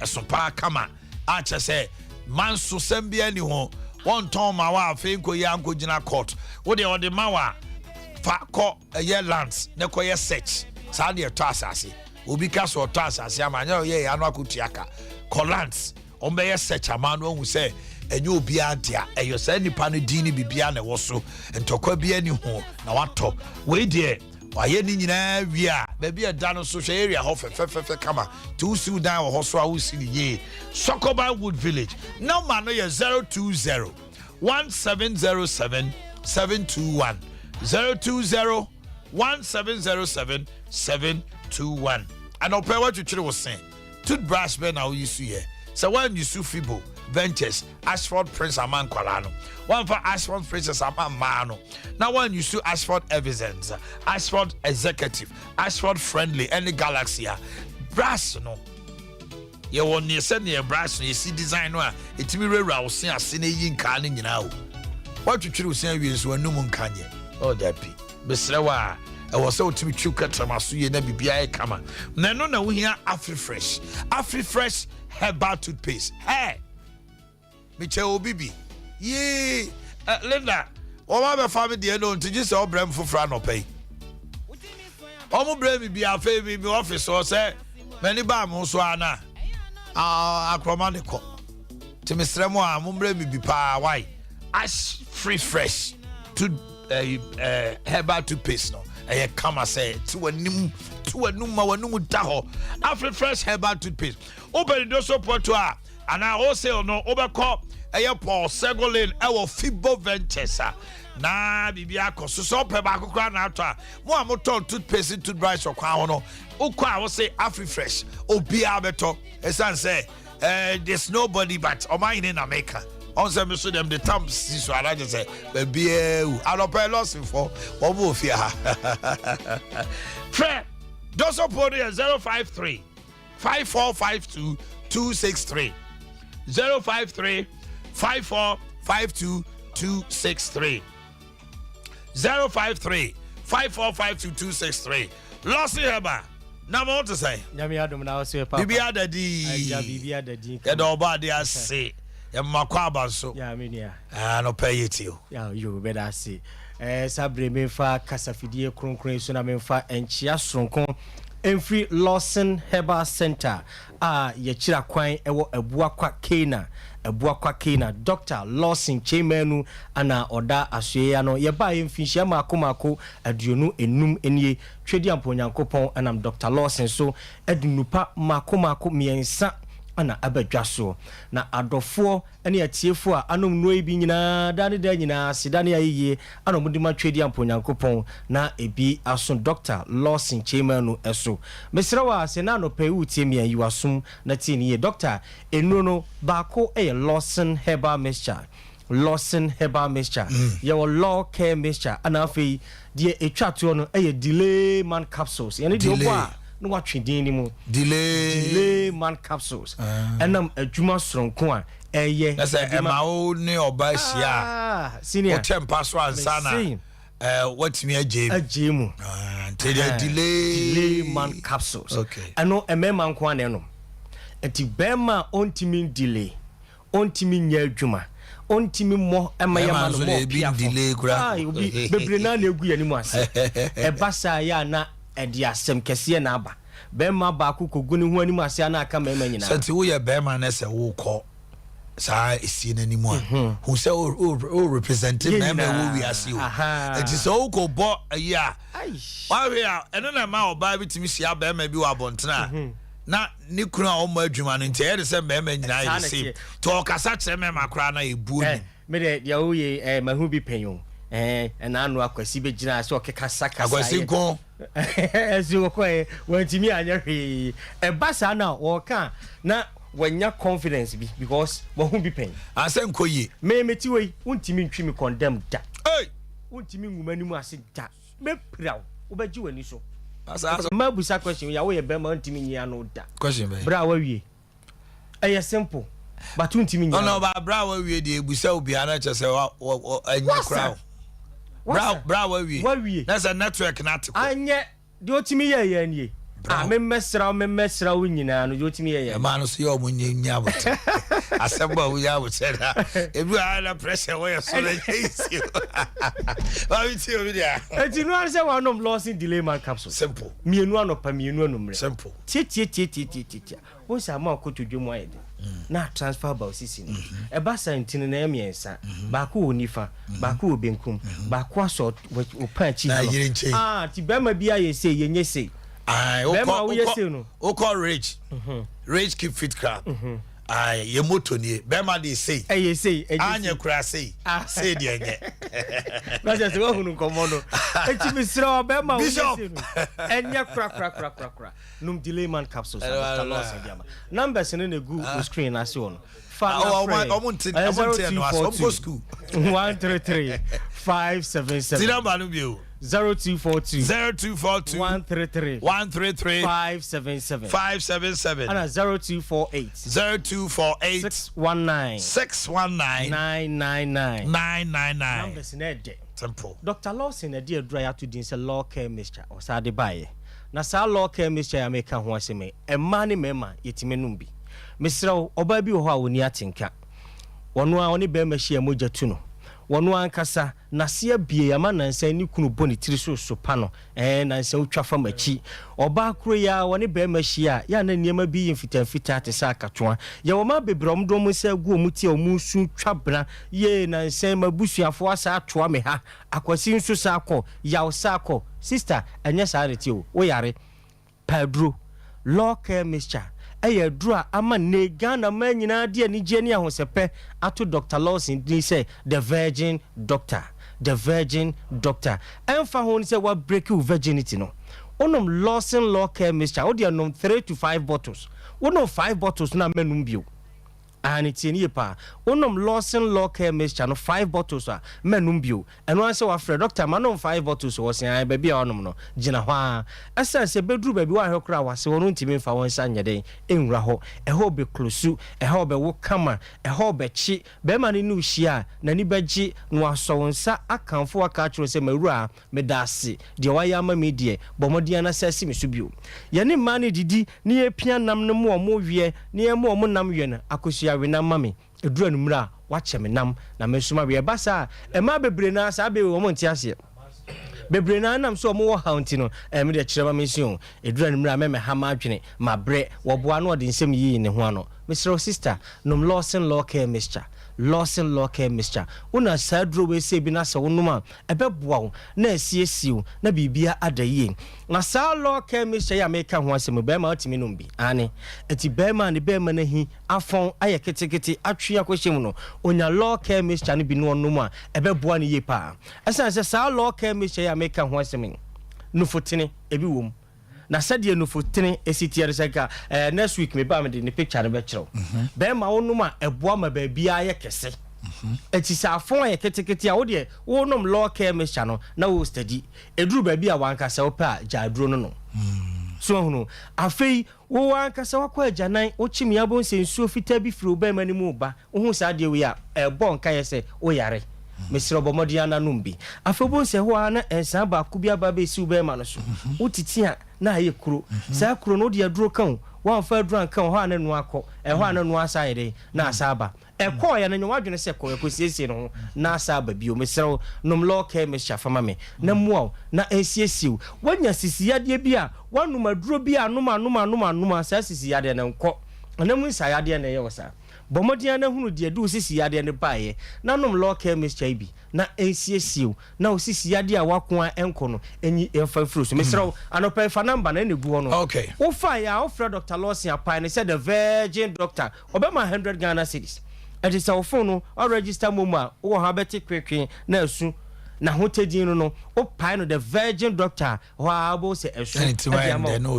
Sompa kama ache say man so sembia ni ho won ton ma wa afi nko ya nko gina court wo de ode ma wa fa ko ye lands ne ko ye search sa de to asase obi ka so to asase amanya ye anu akutiaka ko lands on be ye search amanu hu say enye obi adia eyo sa nipa no dini bibia na wo so entokwa bia ni ho na wato we de waye ni nyina wi a ba bia da no so hwe area ho fe kama to su dan wo ho so a wo si ni ye Sokoban Wood Village number no ye 020 1707 721 020 1707 721 and open what you was saying toothbrush ben now you see here so when you sue Fibo Ventures Ashford Prince Aman Kwalano one for Ashford Princess Aman Mano now when you sue Ashford Evidence Ashford Executive Ashford Friendly any Galaxy brass no you want you send your brass you see design no it me rewra see asene yin kan nyina o what you was saying we so anum nkanye oh that be besrewa e was so to chuka tramaso ye na bibia e kama na no na wo hia Afri Fresh herbal toothpaste hey Miche obibi ye Linda o ma be fa me de no ntiji se obrem fofra no pay o mo brem bi afa bi office o se mani ba mo so ana akroma de ko ti misrem a mo brem bi pa why Afri Fresh to herbal toothpaste no e kama say to anum ma wanum da ho Afri Fresh herbal toothpaste open do support to a ana o say no obekọ Paul Segolin ewo Fibo Ventures na bibia akoso so pe ba akokra na ato a mo amoto toothpaste toothbrush okwa ho no ukwa wo say Afri Fresh obi abeto esan say there's nobody but Omanhene na maker on say me so them the terms so I just say baby alope loss for obo ofia Fred doso podi 053 5452 263 053 5452 263 053 5452 263 Lossy Heba na mo to say nyame adom na so papa bibia dadi bibia dadi e do ba de ase e makwa abanso ya me nia no pay it you ya you better say sabre me fa kasafidie kronkron so na me fa enchia soronko Enfree Lawson Herbal Center ye chira kwan ewo Boakye Kena Dr. Lawson Chemenu ana oda asua no ye ba ye mfinhia makomako aduonu enum enie twedi amponyankopon anam Dr. Lawson so edunupa makomako miensa ana abadwaso na adofo ene atiefo a anom no bi nyina dane da nyina sidane ayeye anom de matwedi amponyankopon na ebi aso Dr. Lawson Chemenu eso mesrewa se na no pe utie mi ayiwasum na tie ye Dr. Enono baako Lawson Herbal Mixture ye wo law care mixture ana afei de etwato no delay man capsules ye ne de obo no watwedin ni mu delay man capsules enam adwuma soronko a eye na say ema o ne oba hia senior o tempa so ansa na watimi agemu delay man capsules okay eno emema nko ane no enti bema ontimi delay ontimi nya adwuma ontimi mo emayama no mo delay kura obi bebre na na egu yani mu ase ebasa ya na edi asem kese na aba bema ba kokogu ne ho ani mu ase na aka mema nyina senti wo ye bema na se wo ko sa esi na ni mu a who say o representative mema wo wi ase o enti so ko bo ya wa we a eno na ma oba bitimi sia bema bi wa bontena na ni kura o ma adwuma no nti e de se mema nyina ye se to kasa kire mema kura na ebu ni me de ya wo ye mahu bi penyo na anu akwasi be gina so okeka saka akwasi ko ezu ko wantimi anya hwe basa na wo ka na wanya confidence bi because mahu bi pen asen ko yi me meti we untimi ntwimi condemn da untimi ngumani mu ase da me praw obaji wani so asa ma busa question ya wo ye be ma untimi nyia no da question be bra wa wie eye simple but untimi nyia no ba bra wa wie de busa obi ana chese anya crowd bra wa wie wa wie na say network na tiko anye de otimi ye anie me mesra nyina no yotimi ye man so yo munya but asamba we ya would say that if you are under pressure where so easy why you tell me there and you know say one losing delay man capsule simple mienu anopa mienu anumre simple tie wo sa ma ko tudwemu ayede na transfer ba osisi ni e ba santini na emiensa ba ko onifa ba ko obenkum ba ko aso o pan chi ti be ma bia ye say yenye say o call rage keep fit crowd ye moto ni be ma dey say anya kura say dey enye na just go hunu komono eti misra be ma enya kra num delay man capsules numbers no na go screen as you on 133 577 0242 133 577 and 0248 619 999 numbers in a day simple Dr. Lawson a dear dry to din say law care mixture or sa de baye na sa law care mixture ya make ho aseme e mani mema yetimenum bi mesra oba bi ho a woni atenka wono a oni be mahia moja tu no wono ankasa na se abie ama nansan ni kunu boni tiri so pa no nansan utwa fam achi oba kro ya woni be mahia ya na niema bi yimfita te sa akatoa ya wo ma bebrom dom se agu omuti omusu twabra ye nansan mabusuafo asa atoa me ha akwasi nso sa akọ ya osa akọ sister anya sa reti o yare padro law care mixture dura ama ne Ghana man nyina de ani je ni ahosepe ato Dr. Lawson din say the virgin doctor emfa ho ni say what break your virginity no onom Lawson law care mixture o de nom 3 to 5 bottles onom 5 bottles na menum bio and it's in yepa onom Lawson law care mixture no 5 bottles a menum bio eno an say wa frɛ doctor manom 5 bottles wo sen ba bia onom no gina ho a esa se bedru ba bi wa hwekra wa se wono ntimi mfa won sa nyede enwura ho ho be close ho be wo kama ho be chi be ma ni nu hia na ni bagye no aso won sa akanfo aka kiro se mawura me dase de wa ya ma me de bomodian na sasi me so bio ye ni ma ni didi ni epia nam no mo wie ni e mo nam wie na akosia we na mame edura numra wache me nam na me suma we basa e ma bebre na sa be wo mo ntiase bebre na nam so mo wo haunti no me de kireba me sion edura numra me ha ma adwene ma bre wo boa no de nsem yi ne ho ano Mr. Sister num Lawson law care mixture una sadro we se bi na se wonuma ebeboa na asiesiu na bibia adaye na sa law care mixture ya make ho asem be ma otimi num bi ani eti be ma na hi afon aye ketekete atwe akohyem no onya law care mixture no bi no onum a ebeboa ne ye pa asa se sa law care mixture ya make ho asem no fotene ebi wom na sadie no fotene esitiere seka next week me ba me de ne picture no be kire be ma wonum a eboa ma ba bia ye kese eti sa afon ye ketekete a wo de wonum law care mixture no na wo study eduru ba bia wankasa wo pa jaduro no so hunu afei wo wankasa wakọ ajanan wo chimi abon se nsuo fita bi firi ba ma ni mu ba wo hu sa de we a ebo nka ye se wo yare mesro bomodiana numbi afobon se ho ana ensan ba ku bia ba be si ube ma no so utitia na aye kuro sa kuro no de aduro kan wan fa aduro kan ho ana nu akọ ho ana nu asaide na asaba ekọ ya na nwa dwene se ko ekosiesie no na asaba bio mesro num law care me shafama me na muo na ensiesiu wanya sisiyade bia wanum aduro bia anuma sa sisiyade na nkọ na mu nsayade na ye wosa bomodian na hunu de du sisi yade ne baaye na nom law care mixture bi na ensiesiu na osisi yade a wako a enko no enyi enfa furu so mesrew anopa fa number na neguo no okay wo fa ya wo fra Dr. Lawson apai ne said the virgin doctor obema 100 Ghana cedis it is our phone or register moma wo ha beti kwekwe na asu na hotedin no o pai no the virgin doctor wa abo se esu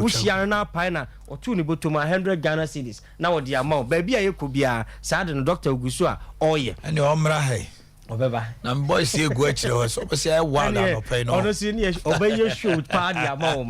wo shia na pai na o tu ni botoma 100 Ghana cedis na wo dia ma ba bia ye ko bia sa de no doctor ogusu a oye ene omra hai obeba na boy se egu akire ho so se wa da no pai no ono se ni obaye show pa dia ma wo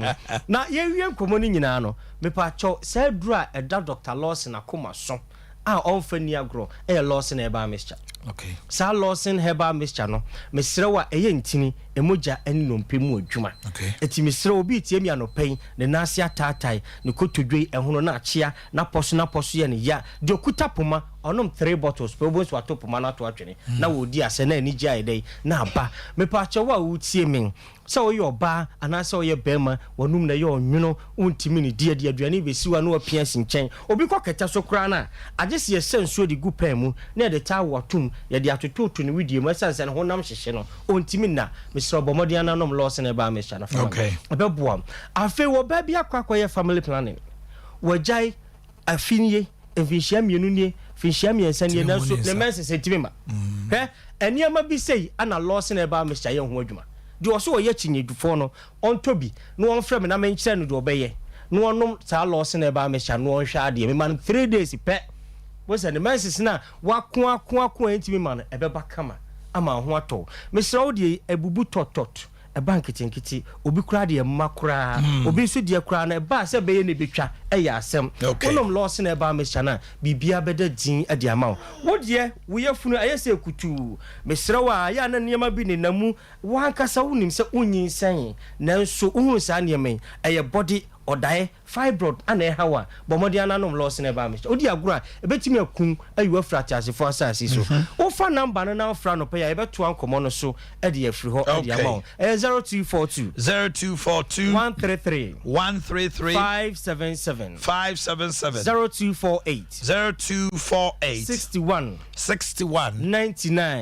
na ye wie nkomo ni nyina no me pa cho se dura eda Dr. Lawson akoma so a onfani agro Lawson herbal mixture okay sa Lawson herbal mixture no mesrewa eye ntini emoja eni nompe mu adwuma eti mesrɛ obi tie mi anopen ne nase atatai ne kotodwe ehono na achia na poso ye ne ya de okuta poma onom 3 bottles pe obonso ato poma na to atwene na wodi ase na ani gya ide na aba me pa chewa wo tie min so oye oba anase oye bema wonum na ye onwono untimi ne die aduane besiwa na opia sinchen obi koketa so kra na agese ye sensuo di gupa mu na de ta watum ye de atototo ne widie mu sanse ne honam hyehye no ontimi na mesro bomodian na nom loss na ba me sha na fa abeboam afi wo ba bia kwakoye family planning wajai afinye efishia mienu nie fishia miensa nie na so ne mense sentimi ma eniama bi sei ana loss na ba me sha ye ho adwuma de oso ye chinyedufo no ontobi no on frem na menkyere no de obeye no onom sa loss na ba me sha no on hwa ade me man 3 days pe wo se ne menses na wako entimi ma no ebeba kama ama ho ato mesra wo de ebubu totot bank tinkiti obi kura de makura obi so de kura na ba se be ye ne betwa ya asem onom loss na ba me chana bibia beda din ade ama wo de wo yefunu ayese kutu mesra wa ya na niam bi ne namu wankasa wonim se onyin sen nanso ohun sa niam eye body odae fibroid ana hawa bomodi ananom loss na ba me odi agura ebetimi akun ayu afrati asefo asase so o fa number na afra no pe ya ebeto ankomo no so e de afri ho e de ama 0242 133 577 0248 61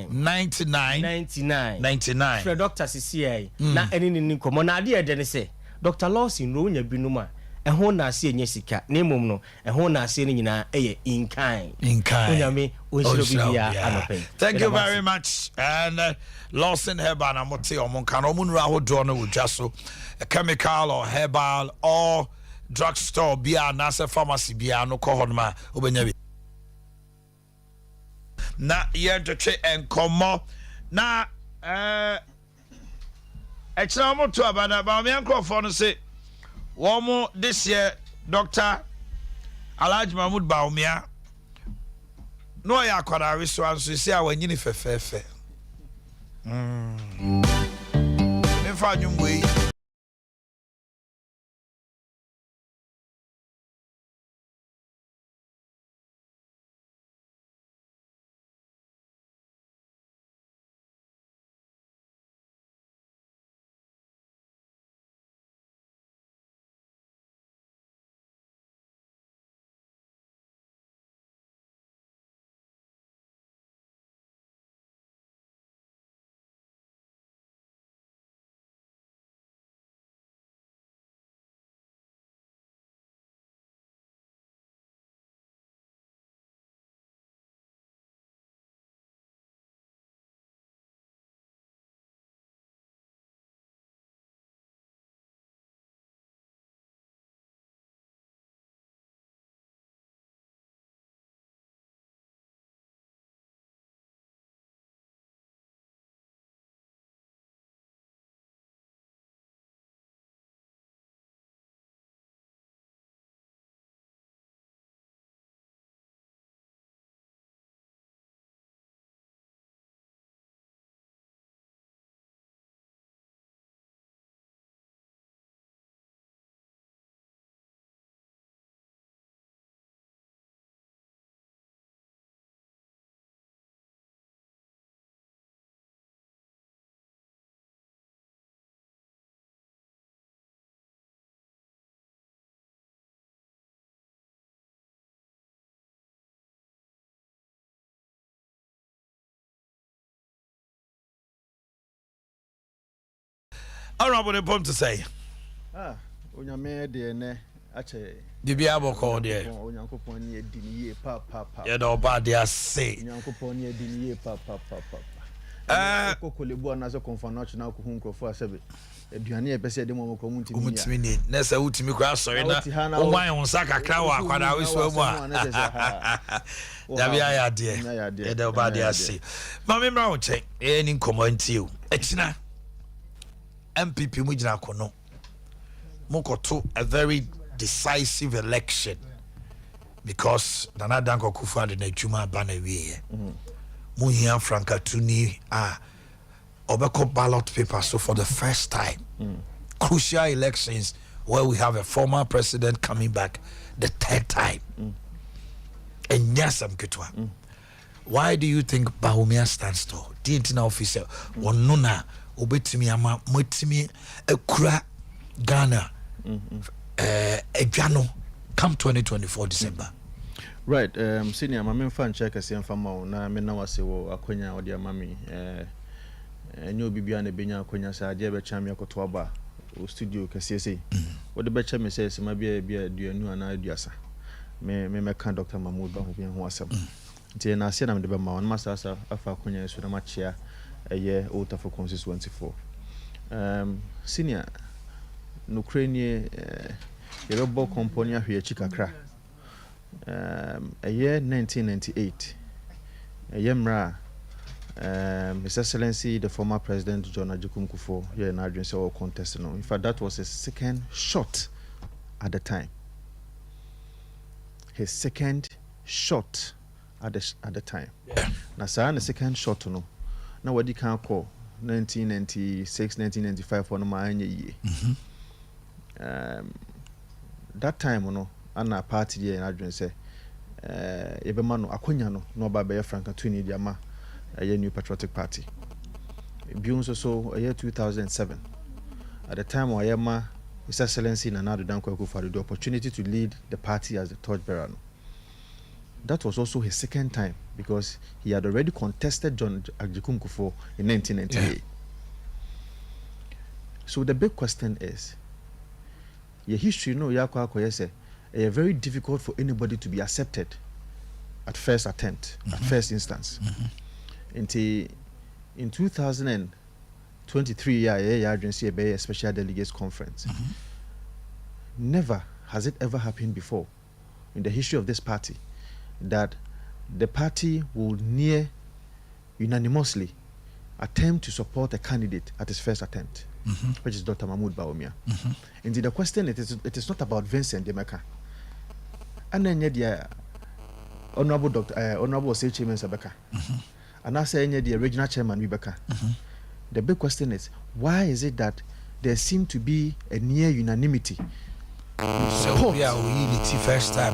99 Fred Dr. CCI na eni ni komo na ade e de ne se Dr. Lawson no nya binuma ehon na ase enye sika na emom no ehon na ase ni nyina eye in kind onyame onshiro bibia anopen. Thank you very much. And Lawson herbal na mote omon kan omunura hodo no wodwaso chemical or herbal or drugstore bia na se pharmacy bia no ko honma obenya bi na ye to twe enkomo na Extra mo to abana ba me ankrofo no say wo this year Dr. Alhaji Mahmoud Baumia no ya kwara reso anso say awanyini fefefe me fa nwumwe all right, what I want to say. Onyame de ne ache. The biabo call there. Onyankopon ne diniye pa. Yeah, no bad they say. Onyankopon ne diniye pa. Kokolebo na so konfano na ko hun krofo asebe. Aduane e pese de mo ko muntimi. Muntimi ni. Na sa utimi kra sori na. O wan won saka kra wa kwada we so mu a. Ya bia ya de. E de bad they say. Ma me mra wo che. E ni nkomo ntie o. Ekina MPP mu gina kono mokoto a very decisive election because Nana Danko Kufuor na adwuma ba na wie mu hia Franka Tuni Obeko ballot paper. So for the first time, crucial elections where we have a former president coming back the third time. And Nyasam Kitwa. Why do you think Bawumia stands tall? The internal officer, Wanuna, Obetimi Ama, Motimi, Ekura, Ghana, Ejano, come 2024 December. Right, senior, my main fan check as Yamfamo, na Mena was a Akonya or dear mammy, new Bibian Bina Konya, sa dear Bechamia Kotwaba, or studio Cassese. What the Bechamia says, my beer, dear new and ideasa. Me can Dr. Mahmoud Bahubian was up. Then I said, I'm the Bama, Master of Akonya, so much here a year out of consistency for. Senior, Ukraine, a robot company here, Chikakra. A year 1998, a year His Excellency, the former President John Ajikun Kufuor, here in Adrian all contesting. In fact, that was his second shot at the time. His second shot at the time. Now, sir, the second shot, no. Now, what you can call 1996, 1995 for no year. That time, no. Ana party there in Adrian say Ebema no Akonya no ba be Franka Twini Diama a New Patriotic Party. Biunso so a year 2007. At the time Oyema His Excellency Nana Addo Dankwa Akufo-Addo the opportunity to lead the party as the torchbearer. That was also his second time because he had already contested John Ajikun Kufuor in 1998. So the big question is, your history no yakwa koyese very difficult for anybody to be accepted at first attempt, at first instance. In 2023, a special delegates conference. Never has it ever happened before in the history of this party that the party will near unanimously attempt to support a candidate at his first attempt, which is Dr. Mahmoud Bawumia. Indeed, the question it is not about Vincent Demeka. And then the Honorable State Chairman Sabeka. And I say the regional chairman Rebecca. The big question is, why is it that there seemed to be a near unanimity? So yeah, we first time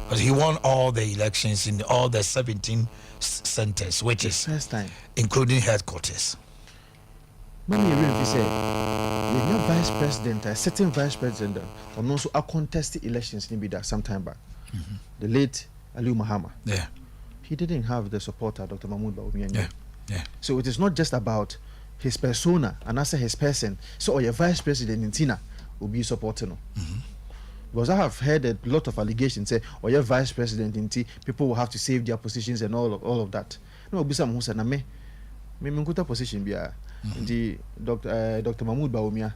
because he won all the elections in all the 17 centers, which is first time, including headquarters. Many really say the vice president, a certain vice president, and also a contested elections maybe that some time back. The late Aliu Mahama. Yeah. He didn't have the support of Dr. Mahmoud Bawumia. Yeah. So it is not just about his persona and also his person. So your vice president in Tina will be supporting. Because I have heard a lot of allegations say, or your vice president in T, people will have to save their positions and all of that. No, be some who said, me kuta position be the Dr. Mahmoud Bawumia.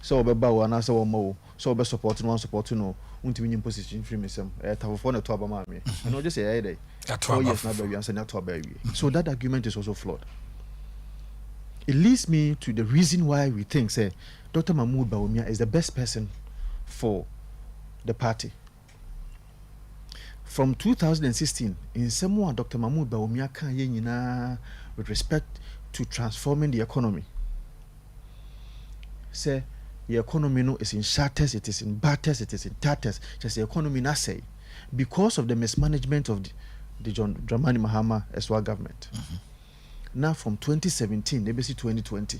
So be bawo and also mo. So be supporting one supporting no. Unti position free me some. Have phone to abama me. I know just say day. 4 years now baby and say not to baby. So that argument is also flawed. It leads me to the reason why we think say Dr. Mahmoud Bawumia is the best person for the party. From 2016, in someone Dr. Mahmoud Bawumia can yenina with respect to transforming the economy. Say the economy no is in shatters, it is in batters, it is in tatters. Just the economy na say because of the mismanagement of the John Dramani Mahama Eswa government. Now from 2017, maybe 2020.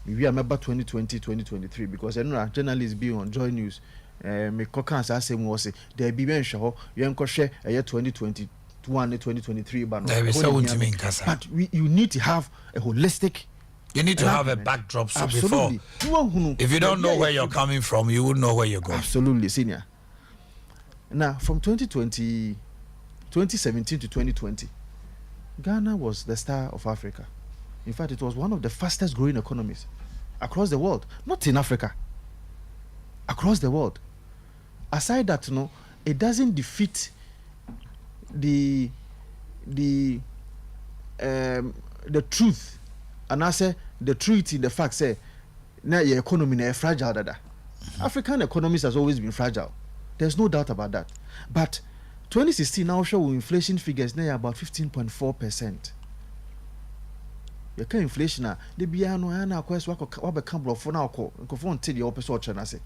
We remember 2020, 2023 because I know journalists be on Joy News. Me kokan sa say mo say there be ben hwe yen ko hwe 2021 2023 ba no. But you need to have a holistic. You need to have a backdrop so before. If you don't know where you're coming from, you wouldn't know where you're going. Absolutely, senior. Now from 2017 to 2020, Ghana was the star of Africa. In fact, it was one of the fastest growing economies across the world, not in Africa. Across the world. Aside that, no, it doesn't defeat the truth. And I say the truth in the fact say now your economy is fragile. African economies has always been fragile. There's no doubt about that. But 2016 now show inflation figures now about 15.4%. you can inflation the biano and our quest what become for now phone till the opposite channel say.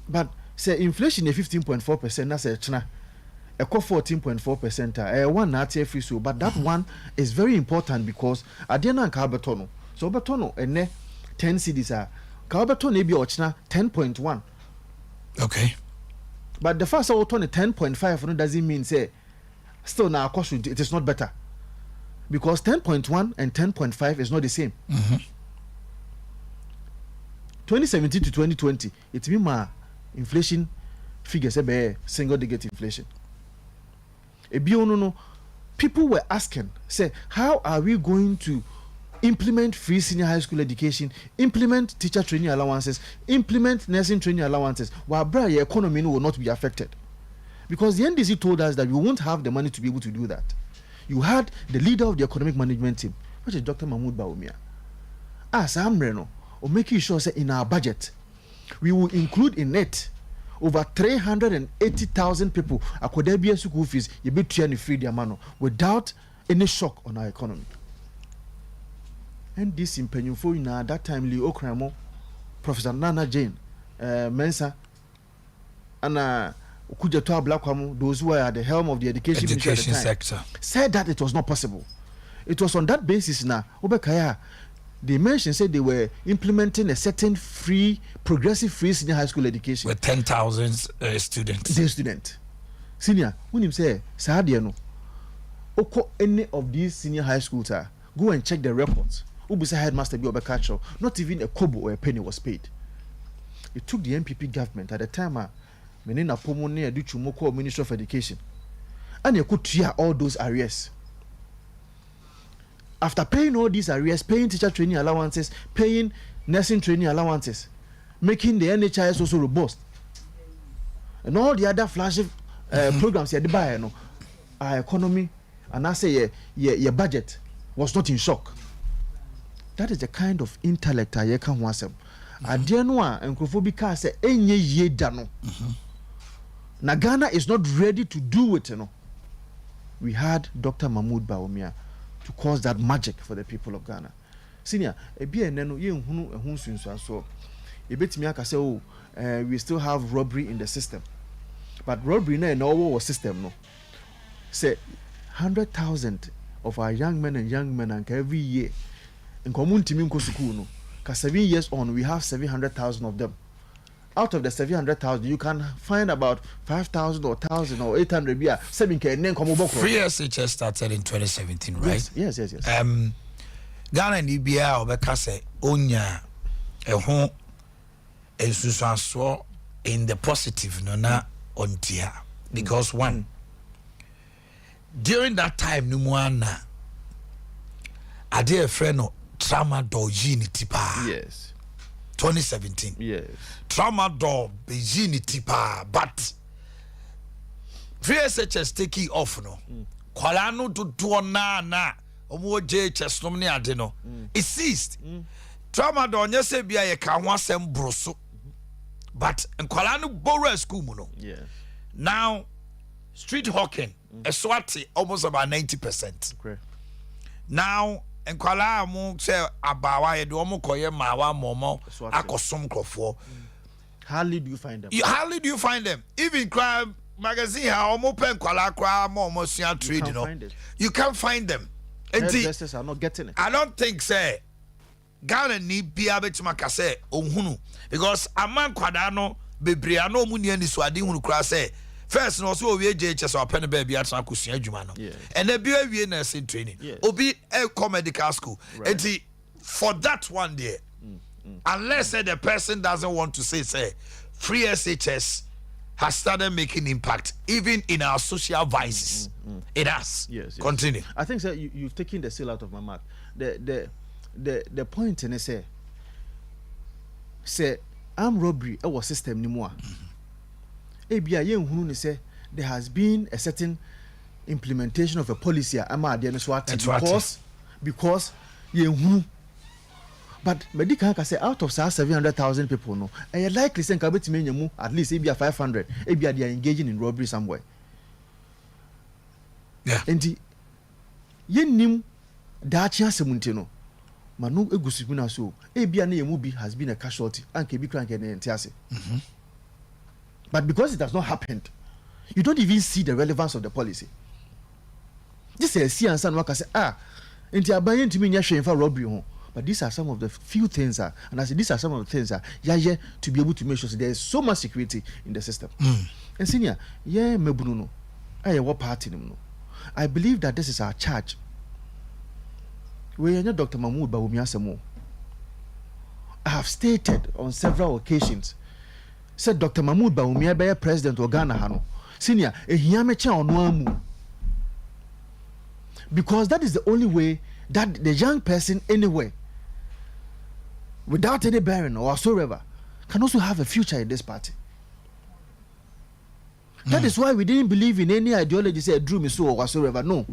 But say inflation is 15.4%, that's a china. A 14.4%, one not free so, but that one is very important because Adea Akye Abia so betono and 10 cedis are Kabeton maybe ochna 10.1. Okay. But the first out on 10.5 doesn't mean say still now course it is not better. Because 10.1 and 10.5 is not the same. 2017 to 2020, it means my inflation figures a single digit inflation. People were asking, say, how are we going to implement free senior high school education, implement teacher training allowances, implement nursing training allowances, while your economy will not be affected? Because the NDC told us that we won't have the money to be able to do that. You had the leader of the economic management team, which is Dr. Mahmoud Bawumia. As Amreno, or making sure that in our budget, we will include in it over 380,000 people akwadabia school fees you be free their money without any shock on our economy. And this in Penyufo in that time Lee Okramo, Professor Nana Jane, Mensa, and Kujato Blackwamo, those who were at the helm of the education sector, said that it was not possible. It was on that basis now, Obekaya, they mentioned said they were implementing a certain free, progressive free senior high school education with 10,000 students. The student, senior, when him say, Sadiano, Oko any of these senior high schools are go and check the records. Ubisa headmaster be Obekacho, not even a kobo or a penny was paid. It took the MPP government at the time, Menina Pomone Aduchumoko Minister of Education, and you could clear all those arrears. After paying all these arrears, paying teacher training allowances, paying nursing training allowances, making the NHIS also robust, and all the other flashy programs you had to buy, our economy and I say your budget was not in shock. That is the kind of intellect I can want them. Adea Noa and Krofobika say enye ye dano. Na Ghana is not ready to do it, We had Dr. Mahmoud Bawumia to cause that magic for the people of Ghana. Senior, we still have robbery in the system. But robbery in our system, no. Say 100,000 of our young men and every year in community minko school, no. 7 years on, we have 700,000 of them. Out of the 700,000, you can find about 5,000 or 1,000 or 800. Yeah, 7K. Free SHS started in 2017, right? Yes. Ghana and Ibia Obekase Onya Eho Esusanso in the positive, no na ontia. Because one, during that time, Numuana Adea friend trauma dojini tipa. Yes. 2017. Yes. Tramadol Beijing tipa, but free SHS taking off no. Kwalano to na omo JHS no ne ade no. It ceased. Tramadol nyese bia ye ka ho asem broso. But Kwalano borrow school mu no. Yeah. Now street hawking eswati almost about 90%. Okay. Now Nkwala mu say abawa ye do omo koye mawa momo akosom krofo. Hardly do you find them. Hardly do you find them. Even crime magazine how omo pen kwala kra mo sua trade, you can't find them. Hairdressers are not getting it. I don't think say Ghana need be able to make say ohunu because a man kwada no bebre ano mu ne ni so ade hunu kra say first no so we JHS or pen baby at akusua adwuma no. And e be awie nursing training. Obi e medical school. And for that one there, unless the person doesn't want to say free SHS has started making impact even in our social vices. It has. Yes. Continue. I think you've taken the seal out of my mouth. The point in it say armed robbery our system ni more. Ebia ye nhunu ni say there has been a certain implementation of a policy ama ade no so because ye nhunu. But medical can say out of 700,000 people no, I likely say nka betime nyamu at least ebia 500 ebia they are engaging in robbery somewhere. Yeah. And ye nim da chance muntino manu egusibuna so ebia na yemu bi has been a casualty anke bi kranke na entiase but because it has not happened you don't even see the relevance of the policy. This is a and work say into abayen to me nya hwe for robbery ho, but these are some of the few things and I say these are some of the things yeah to be able to make sure there is so much security in the system. And senior mebunu no aye what party no I believe that this is our charge. We are not Dr. Mahmoud Bawumia Asemo. I have stated on several occasions said Dr. Mahmoud Bawumia be president of Ghana hano senior ehiamecha onwamu, because that is the only way that the young person anywhere without any bearing or whatsoever can also have a future in this party. That is why we didn't believe in any ideology say drew me so or whatsoever. No,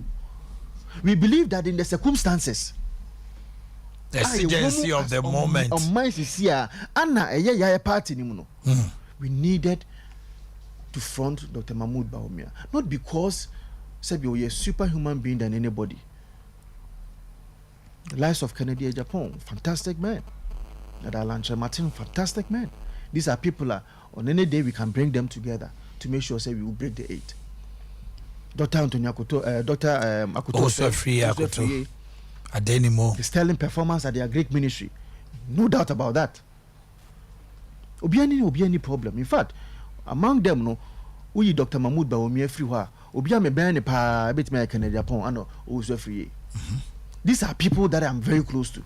we believe that in the circumstances, the exigency of the moment, we needed to front Dr. Mahmoud Bawumia, not because said you're a superhuman being than anybody. The lives of Kennedy Japan, fantastic man. Alan Martin, fantastic man. These are people on any day we can bring them together to make sure say we will break the 8. Dr. Antonio Akoto, Dr. Akoto, also free Akoto, Adenimo, the sterling performance at their Greek ministry, no doubt about that. Obiani problem. In fact, among them, no, we Dr. Mahmoud Bawumia free wa. Obiya me ben pa bit me Kennedy Japan ano also free. These are people that I'm very close to.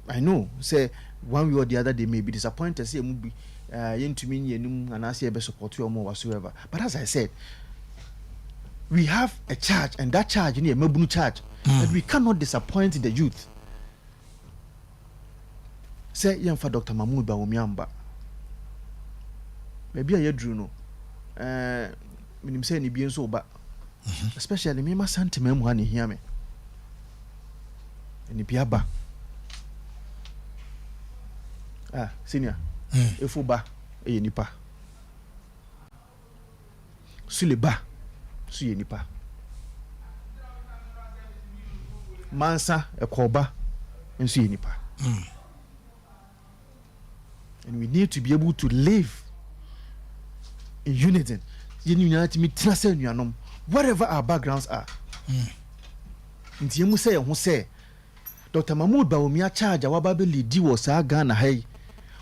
I know, say one way or the other they may be disappointed, say maybe to me and I say be support you or more whatsoever. But as I said, we have a charge, and that charge in a mebunu charge that we cannot disappoint the youth. Say young for Dr. Mahmoud Bawumia, maybe I drew no. Minim say ni bien so ba, especially me ma sentiment mu ha ni hia me. Ni bia ba. Senior. Efu ba e nipa. Sule ba. Su ye nipa. Mansa ekoba ensu ye nipa. And we need to be able to live in unity. Whatever our backgrounds are. Nti yemu say ho say Dr. Mahmoud Bawumia charge wababe lead was Ghana hey.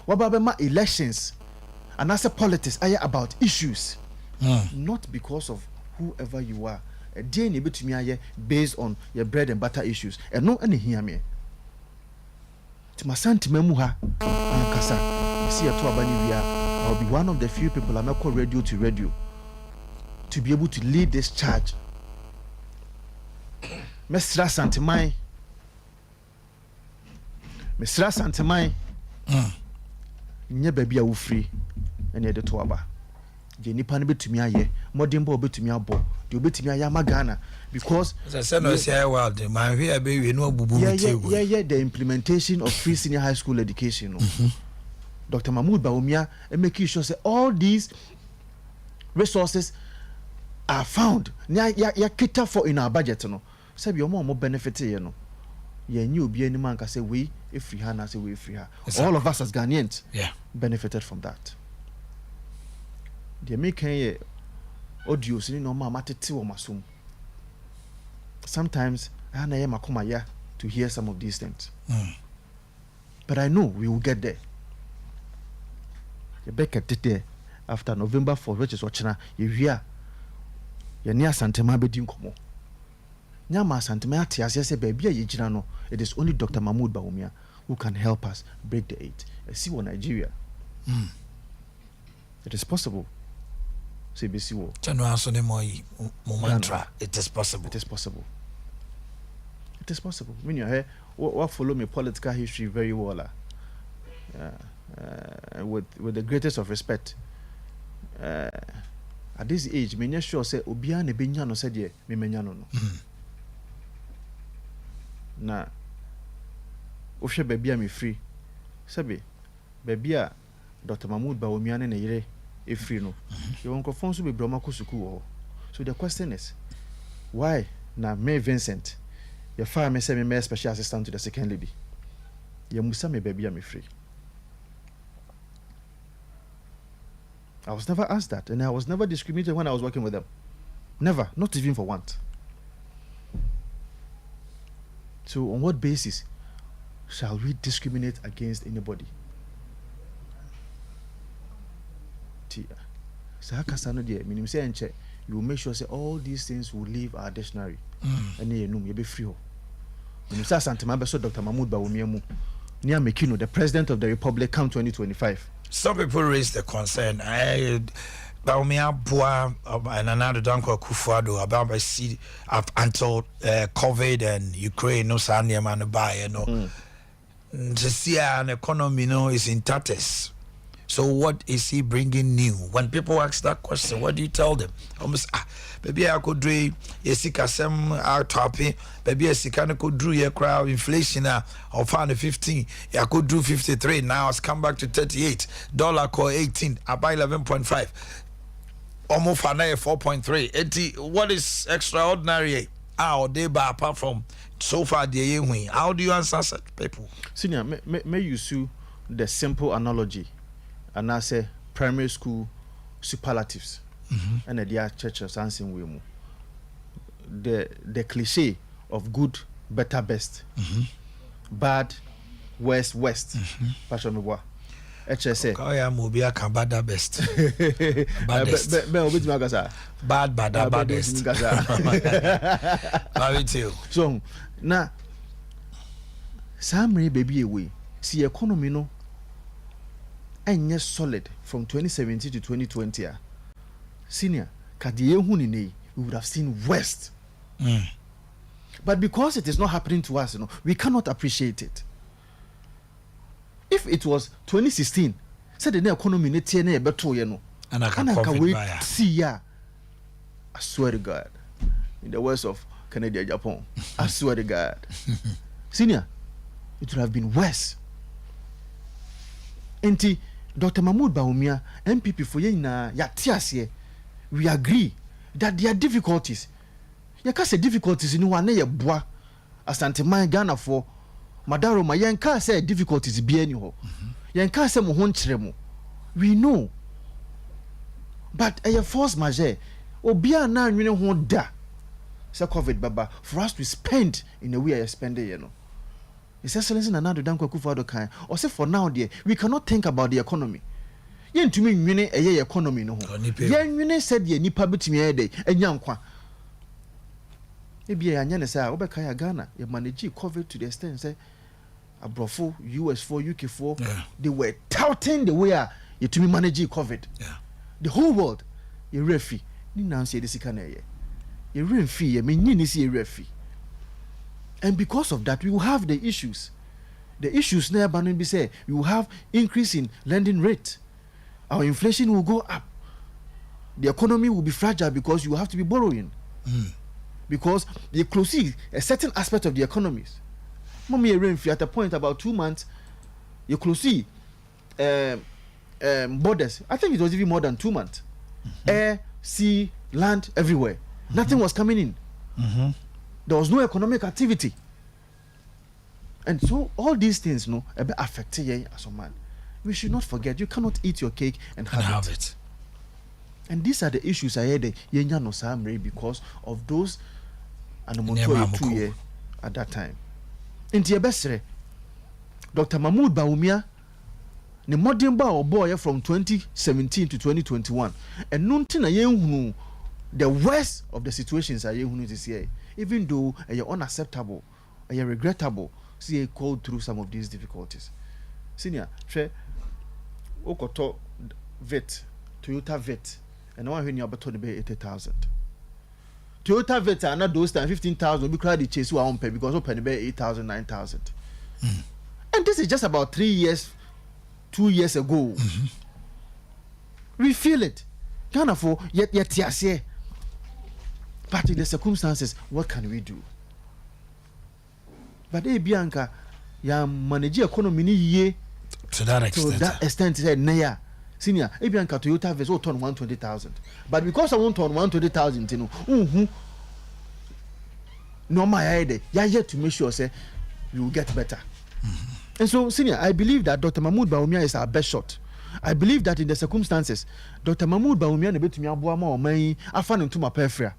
Wababe ma elections and as a politics are about issues. Not because of whoever you are. A day ni betumi aye based on your bread and butter issues. And no any hear me. To my sentiment ha ankasa see ato abani bia I'll be one of the few people I'm call radio to radio to be able to lead this charge. Mesra Santimai nye baby a wo free ene de to aba je nipa ne betumi aye modern bo betumi abo de betumi aye magana because no say world man here be we no bubu yeah the implementation of free senior high school education Dr. Mahmoud Bawumia making sure say all these resources are found ya cater for in our budget no say be more benefit you know ye nyu obi ani man ka say we free her na say we free her all of us as Ghanaians benefited from that. The making audio sini no ma matete wo masom sometimes ana ye makoma ya to hear some of these things but I know we will get there. You back at there after November 4th, which is watching you hear your near Santema bedin komo. Nyama Santema ati say baby ye jina no. It is only Dr. Mahmoud Bawumia who can help us break the 8. See what Nigeria. It is possible. CBC wo. Chano aso ne mantra. It is possible. It is possible. It is possible. When you hear what follow me political history very well. With the greatest of respect, at this age, me sure say obia ne benya no said ye me menya no. Na ohwe baby me free. Sabe baby a Dr. Mahmoud Bawumia ne yire e free no. You won confirm so be broma ko suku wo. So the question is why na me Vincent your fire me say me special assistant to the second lady ye musa me baby am free. I was never asked that, and I was never discriminated when I was working with them. Never, not even for once. So on what basis shall we discriminate against anybody? You will make sure say all these things will leave our dictionary. And you be free. When you say Dr. Mahmoud Bawumia near Mekino, the President of the Republic, come 2025. Some people raise the concern. Bawumia Boa and another Danko Kufuado about my seat up until COVID and Ukraine no Sanya man buy to see an economy is in tatters. So what is he bringing new? When people ask that question, what do you tell them? Almost maybe I could do yesika some out topping, maybe a can could do your crowd inflation of 15. I could do 53 now it's come back to $38 core 18. I buy 11.5. Almost 4.3. What is extraordinary? How they buy apart from so far the win? How do you answer such people? Senior, may you sue the simple analogy. And I say primary school superlatives and the dear churches answering we the cliche of good, better, best, bad, worst, passion me boy. HSA. Oh yeah, mobile can bad best. Bad, baddest. So now, some baby away. See economy no. And yes, solid from 2017 to 2020. Senior, we would have seen West. But because it is not happening to us, we cannot appreciate it. If it was 2016, said the economy better, and I can wait see ya. I swear to God, in the words of Canada, Japan, I swear to God, Senior, it would have been worse. Enti Dr. Mahmoud Bawumia, MPP for na yatiasie, we agree that there are difficulties. You can say difficulties in one ye bois, Asante Man Ghana for Madaro ma yanka say difficulties be any ho. Yanka say mo honchiremu. We know. But a force majeure, obia na nwene ho da. Say COVID baba for us to spend in the way I spend it, His Excellency Nana Danko Akufo-Addo kan or say for now there we cannot think about the economy. Yen to me nwene eye economy no ho. Yen nwene said ye nipa betimi ede enya nkwa. Ebi anya ne say obeka ya Ghana ye manage COVID to the extent say abrofo US4 UK4 they were touting the way you to me manage COVID. Yeah. The whole world ye refi ni na say this kan eye. Ye refi ye me ni see ye refi. And because of that, we will have the issues. The issues near Bannon be say we will have increase in lending rate. Our inflation will go up. The economy will be fragile because you have to be borrowing. Because you close see a certain aspect of the economies. Mommy at a point about 2 months, you close see borders. I think it was even more than 2 months. Air, sea, land, everywhere. Nothing was coming in. There was no economic activity. And so all these things affect you as a man. We should not forget you cannot eat your cake and have it. And these are the issues I had because of those and at that time. In Tiabesre, Dr. Mahmoud Bawumia, the modern boy from 2017 to 2021, and nuntina the worst of the situations are this year. Even though you're unacceptable, you're regrettable, see go through some of these difficulties. Senior, Okoto vet, Toyota vet, and now when you're about to be 80,000. Toyota vet are not those times 15,000. We cry the chase who are on pay because open be 8,000, 9,000. And this is just about 3 years, 2 years ago. We feel it. Ghana for yet tiasie. But in the circumstances, what can we do? But Bianca, ya manage economy ye to that extent said Naya. Senior, Bianca Toyota Vezo turn 120,000. But because I won't turn 120,000, no my idea. Yeah, yet to make sure say we will get better. And so, senior, I believe that Dr. Mahmoud Bawumia is our best shot. I believe that in the circumstances, Dr. Mahmoud Bawumia ne betumi aboa ma o man afa no ntoma perfia.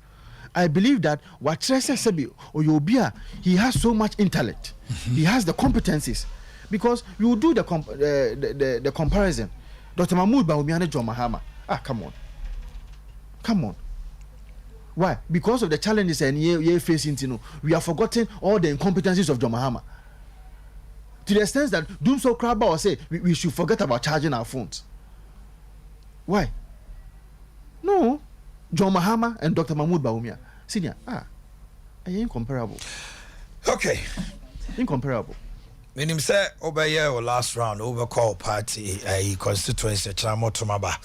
I believe that what Tresa Sebi Oyobia, he has so much intellect. He has the competencies. Because you do the comparison. Dr. Mahmoud Bawumia and John Mahama. Come on. Come on. Why? Because of the challenges and you're facing, we are forgetting all the incompetencies of John Mahama. To the extent that Doomso Kraba will say we should forget about charging our phones. Why? No. John Mahama and Dr. Mahmoud Bawumia, senior, are incomparable. Okay. Incomparable. When him say over here or last round overcall party a constituency Chamo Tumaba.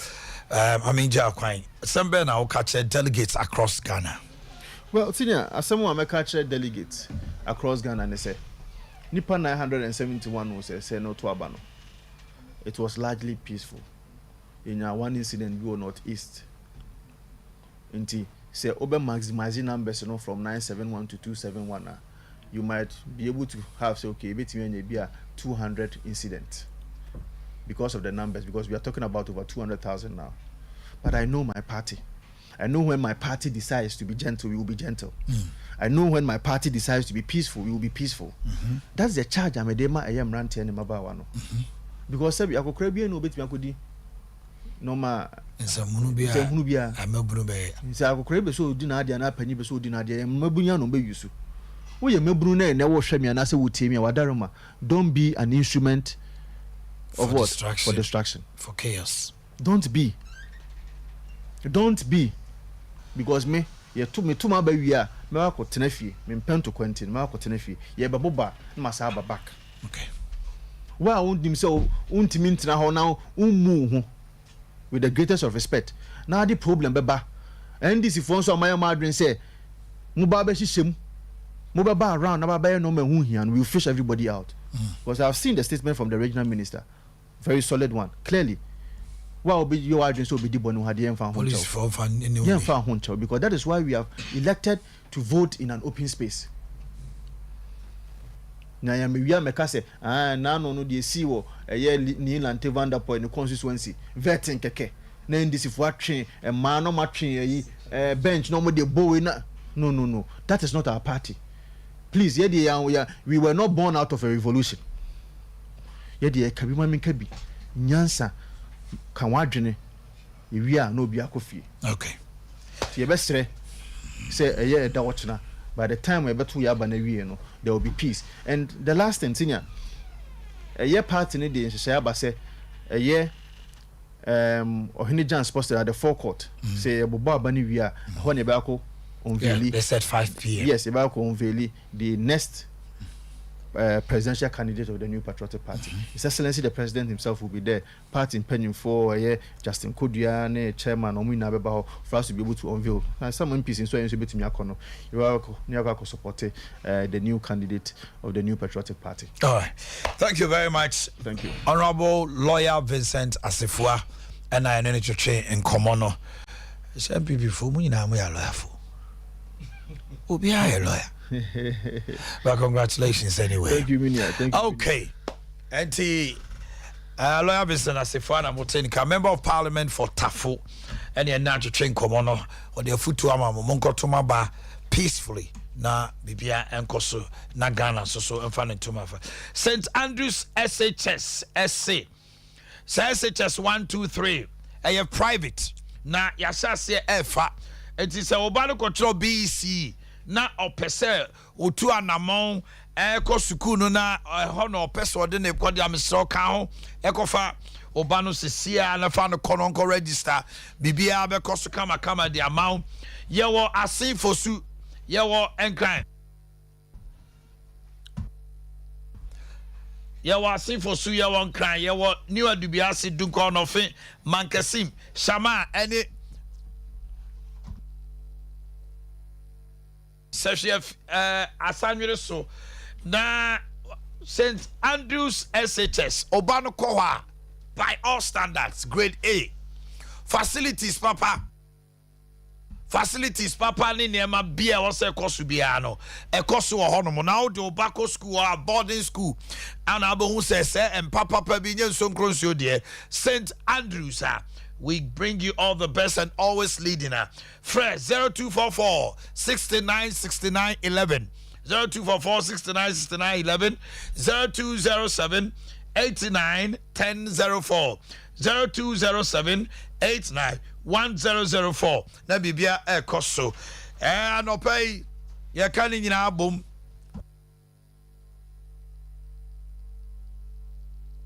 I mean Jakwan. Some ben now catch delegates across Ghana. Well, senior, as someone may catch delegates across Ghana and they say Nipa 971 was say no to Abano. It was largely peaceful. In one incident go northeast. Inti say over maximizing numbers from 971 to 271 you might be able to have say okay between be a 200 incidents because of the numbers, because we are talking about over 200,000 now. But I know my party. I know when my party decides to be gentle, we will be gentle. I know when my party decides to be peaceful, we will be peaceful. That's the charge I'm I am ranting and mabawano. Because sabi akokrabia no betimi akodi no ma Munubia amebunube nse akokrabe so odi na ade na panyi be so odi na ade mabunya no be yusu wo ye mebunu na wo hwɛ me anase wo tie me wadaroma. Don't be an instrument of what? For distraction, for chaos. Don't be because me ye to me tuma ba wi a me wa ko tenafie me mpento kwantin me wa ko tenafie ye beboba ma sa ba back. Okay. Wa undim se untimi ntina ho na ummu ho with the greatest of respect. Now the problem beba NDC for so my madrin say muba be hihiem muba ba around na ba no man hu hia and we will fish everybody out. Because I've seen the statement from the regional minister, very solid one, clearly. Well, be your agency will be the one had police for fun because that is why we have elected to vote in an open space. Now I am say now no dey see wo ni lante vanderpool in the constituency vetting keke na ndisi fo atwe e ma no matwe bench no mo dey bow na no that is not our party. Please we were not born out of a revolution. Kabi ma min kabi nyansa kan wadwene ewia na obi akofie. Okay. Ye besre say da wochna. By the time we betu ya ba na wie no there will be peace. And the last thing senior party ni dey nhye ba say Ohene Jan supposed at the forecourt say bobo aba ni wie a ho ne ba ko unveil. They said 5 p.m. Yes, e ba ko unveil the next presidential candidate of the New Patriotic Party. His Excellency the President himself will be there. Party impending for Justin Kodua ne chairman Omina Beba for us to be able to unveil. Some MPs in so you bit me akono. You are support the new candidate of the New Patriotic Party. All right. Thank you very much. Thank you. Honorable Lawyer Vincent Asifua and I know to train in Komono. Some people for me now we are lawyer for. Obi a lawyer. But congratulations anyway. Thank you, Minia. Thank you. Okay. And Lawyer Vincent Asifana Motenika, Member of Parliament for Tafo, and you're not to train Komono or the Futuama Monko Tumaba peacefully. Na Bibia and Koso, na Ghana, so and Fan and Tumafa. St. Andrews SHS SC. So SHS 1, 2, 3. I have private. Na Yasha Efa. It is a Obano control BC. Na opese otu anamon eko sukunu na ho na opese ode na ekodi amsro ka ho ekofa obano sesia na fa no kononko register bibia be koso kama the amount yewo asin fosu yewo enkran yewo asin fosu yewo enkran yewo new adubia se dunko no fe mankasim shama ene Sechef Asanwere so na St. Andrews SHS Obano Kowa by all standards grade A facilities papa facilities papa ni niema bia wo se koso bia no e koso wo hono mo na wo de obako school or boarding school and abohu se and papa bi nyen so nkronso de St Andrews we bring you all the best and always leading fresh 0244 69 69 11 0244 69 69 11 0207 89 1004 0207 89 1004 na bibia ekoso anopay ya kan nyina abom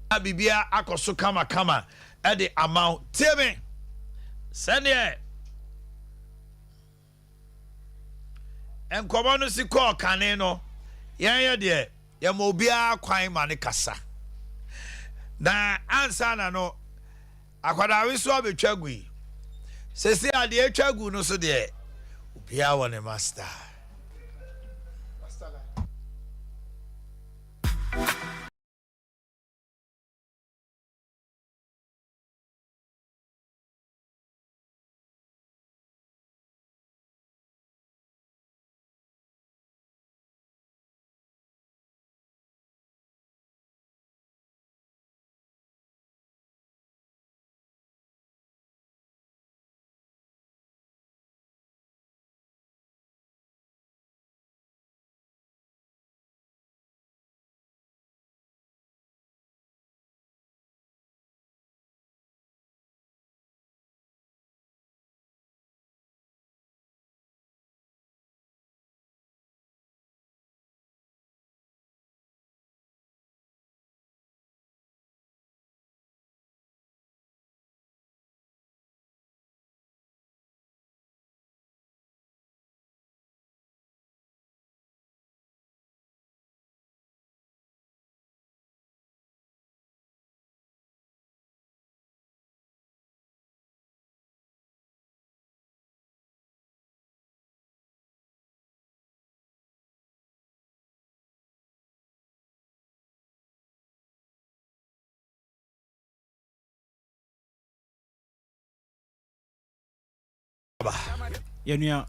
na bibia akoso kama e the amount teme sene enkomo no si call kane no ye de ye mo bia kwan ma ne kasa na ansa na no akwada we so abetwagui sesi ade atwagu no so de obia won master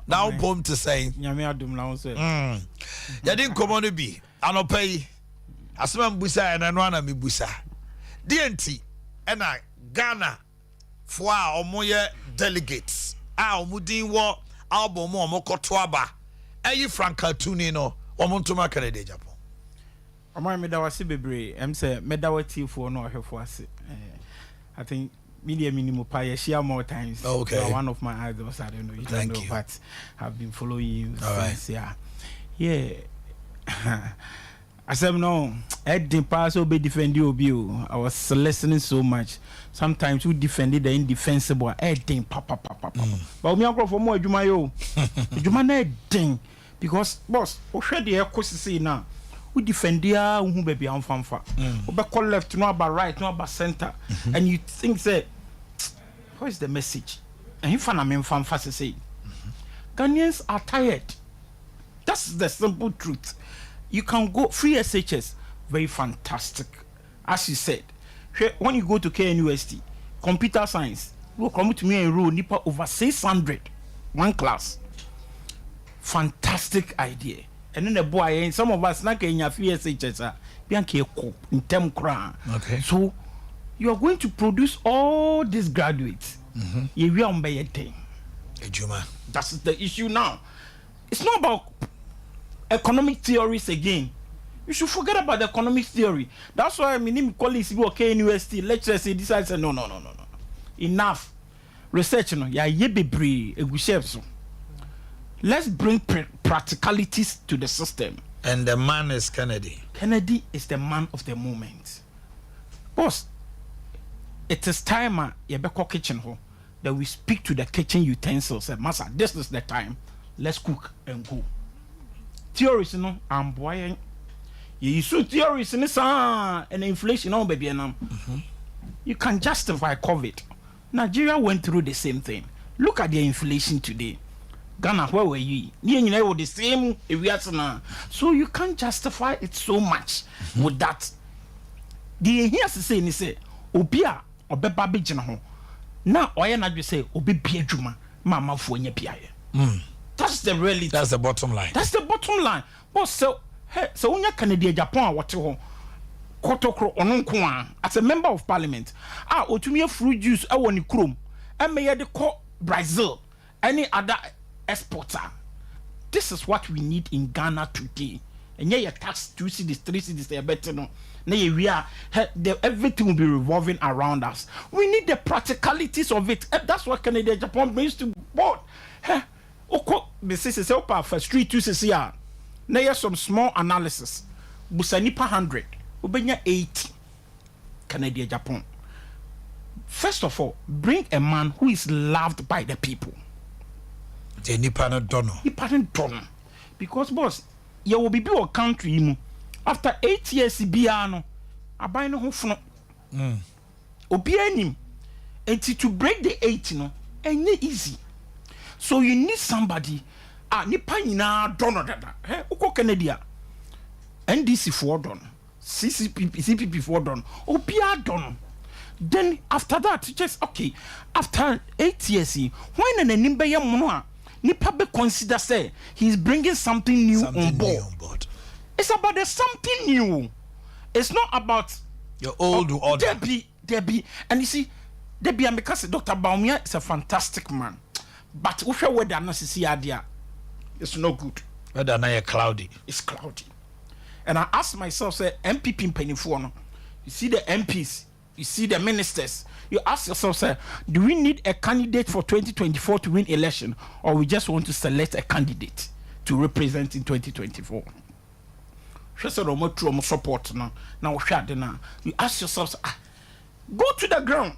now bomb to say nyame adum na wo say ya din komo no bi anopai asema mbusa na no ana mebusa DNT na Ghana for omoye delegates omudin wo album omokoto aba ayi frankatuni no omontoma Canada Japan omar me da wase bebre em say me da wati fo no ohwefo ase I think media minimum pie share more times. Okay. You are one of my idols. I don't know. You don't know, but I've been following you since. Right. Yeah. I said no. I didn't pass or be defend you. I was listening so much. Sometimes we defended the indefensible. I didn't papa. But me uncle for more Jumayo. Jumana ding because boss. Already I could see now. We defend ya who baby on fanfa. We call left, no about right, no about center, and you think that. What is the message? And if I'm fanfa to say, Ghanaians are tired. That's the simple truth. You can go free SHS, very fantastic. As you said, when you go to KNUST, computer science, will come to me and row nipa over 600, one class. Fantastic idea. And then the boy and some of us not in your free SHS, in term crown. Okay. So you are going to produce all these graduates. You will be a thing. That's the issue now. It's not about economic theories again. You should forget about the economic theory. That's why I mean, colleagues who okay university lecturers say this. I say no. Enough. Research no. Ya ye be brave. Let's bring practicalities to the system. And the man is Kennedy. Kennedy is the man of the moment. Boss, it is time kitchen that we speak to the kitchen utensils. Master, this is the time. Let's cook and go. Theories, no, I'm boy. You see theories in this and inflation, no baby, you can justify COVID. Nigeria went through the same thing. Look at the inflation today. Ghana, where were you? You know the same areas now. So you can't justify it so much with that. The here to say, say, Obia, Obeba Bijano. Now, I am not say, Obi Piedjuma, Mamma for your Pia. That's the reality. That's the bottom line. That's the bottom line. But so when you Canada, Japan, what you Kotokro Ononkwa as a member of parliament, Otumia fruit juice, I want chrome, and may the call Brazil, any other exporter. This is what we need in Ghana today. And yeah, your tax 2 cities, 3 cities, they are better. No, we are everything will be revolving around us. We need the practicalities of it. That's what Canada, Japan brings to board. This is a for street to see. Now, here's some small analysis. Busanipa 100, Ubenya 80. Canada, Japan. First of all, bring a man who is loved by the people. The Nipa no dono. Because boss, you will be a country after 8 years biano. I buy no home. Obianim. And to break the 8 no, ain't easy. So you need somebody. Nipa nyina dono dada. Uko Canada. NDC for don. CPP for don. Obia don. Then after that, just okay. After 8 years, when an nimbe mono, Nipa be consider say he's bringing something new on board. It's about the something new. It's not about your old order. Debbie, and you see, Debbie, because Dr. Baumia is a fantastic man, but if you weather not see idea, it's no good. Weather now cloudy. It's cloudy, and I ask myself, say MPP in Pennyfono, you see the MPs. You see the ministers. You ask yourself, sir, do we need a candidate for 2024 to win election, or we just want to select a candidate to represent in 2024? Support now. You ask yourself, go to the ground.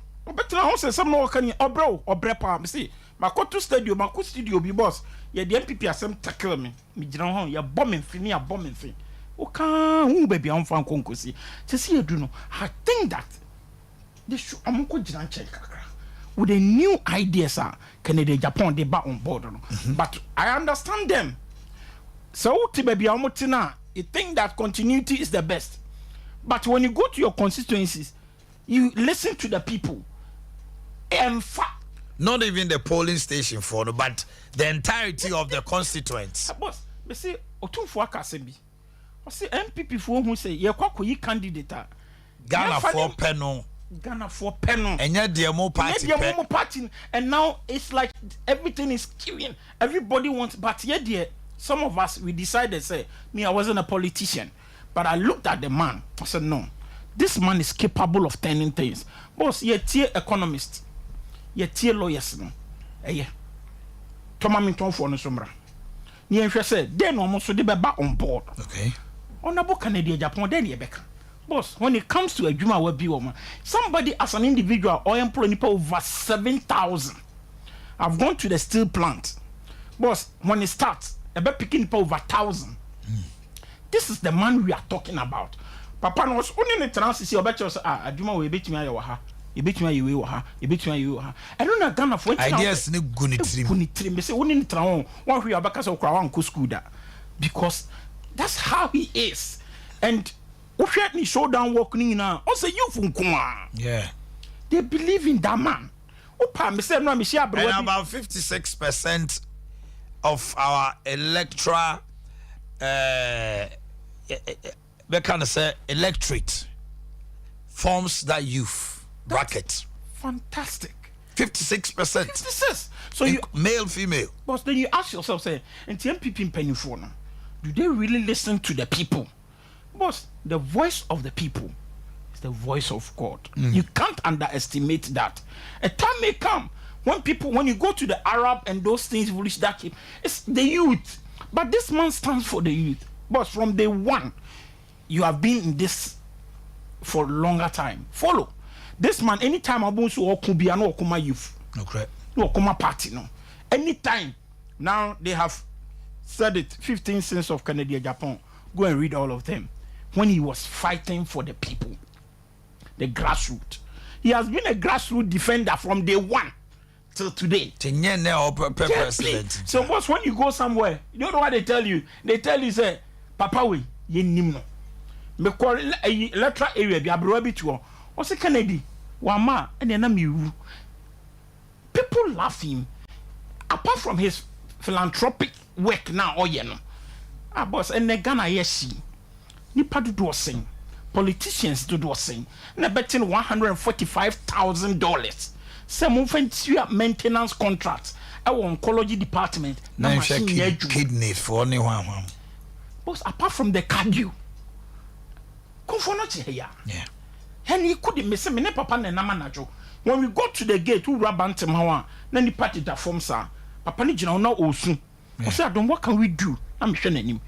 See, my to stadium, my studio be boss. Yeah, the MPP are some tackle me. You're bombing for me, bombing for me. Okay, baby, I'm from Konkosi. To see you do know, I think that. With the new ideas, Canada, Japan, they back on board. But I understand them. So, you think that continuity is the best. But when you go to your constituencies, you listen to the people. In fact, not even the polling station for no, but the entirety of the constituents. Boss, they say, Otunfo Akasebi. I say MPP for who say, you're quite candidate. Ghana for penal. And yet the more party. And now it's like everything is queuing. Everybody wants, but yet some of us we decided say, me, I wasn't a politician. But I looked at the man. I said, no, this man is capable of turning things. Boss, you're tier economist. You're tier lawyers. Yeah. Tomaminton for no sumra. You said, then almost they be back on board. Okay. On a book Canada, Japan, then you back. Boss, when it comes to a Juma will be woman, somebody as an individual or employee over 7,000. I've gone to the steel plant. Boss, when it starts, a bit picking over 1,000. This is the man we are talking about. Papa was only in the trans see about us. Juma will beat me. You beat me. You I don't know Ghana for ideas. No gunitrim. Say only in the town. One we are back as a crown kuskuda, because that's how he is. And Ushani showdown walking now. Also, you from Kuma. Yeah. They believe in that man. And about 56% of our electoral, we can say electorate forms that youth bracket. Fantastic. 56%. 56. So you male, female. But then you ask yourself, say, and MPP in Pennyphone, do they really listen to the people? Boss, the voice of the people is the voice of God. You can't underestimate that. A time may come when you go to the Arab and those things, it's the youth. But this man stands for the youth. Boss, from day one, you have been in this for a longer time. Follow. This man, anytime I'm going to Okubiano or Kuma youth. Okay. No, Kuma party, no. Anytime. Now they have said it, 15 cents of Canada, Japan. Go and read all of them. When he was fighting for the people, the grassroots. He has been a grassroots defender from day one till today. So boss, when you go somewhere, you don't know what they tell you. They tell you, say, Papa, we, ye nimno. Me call electoral area, be abroad to what's a Kennedy? Wama, and then I'm you. People laugh him. Apart from his philanthropic work now or you know. Boss and the Ghana yes nipa do sing politicians do sing na betting $145,000 some fancy maintenance contracts our oncology department na machine kidneys for only one boss apart from the cardio confono here yeah and he couldn't miss me papa na manajo when we got to the gate who rabantem hawa na ni party da form sir papa ni gina na osu I said what can we do I'm sure him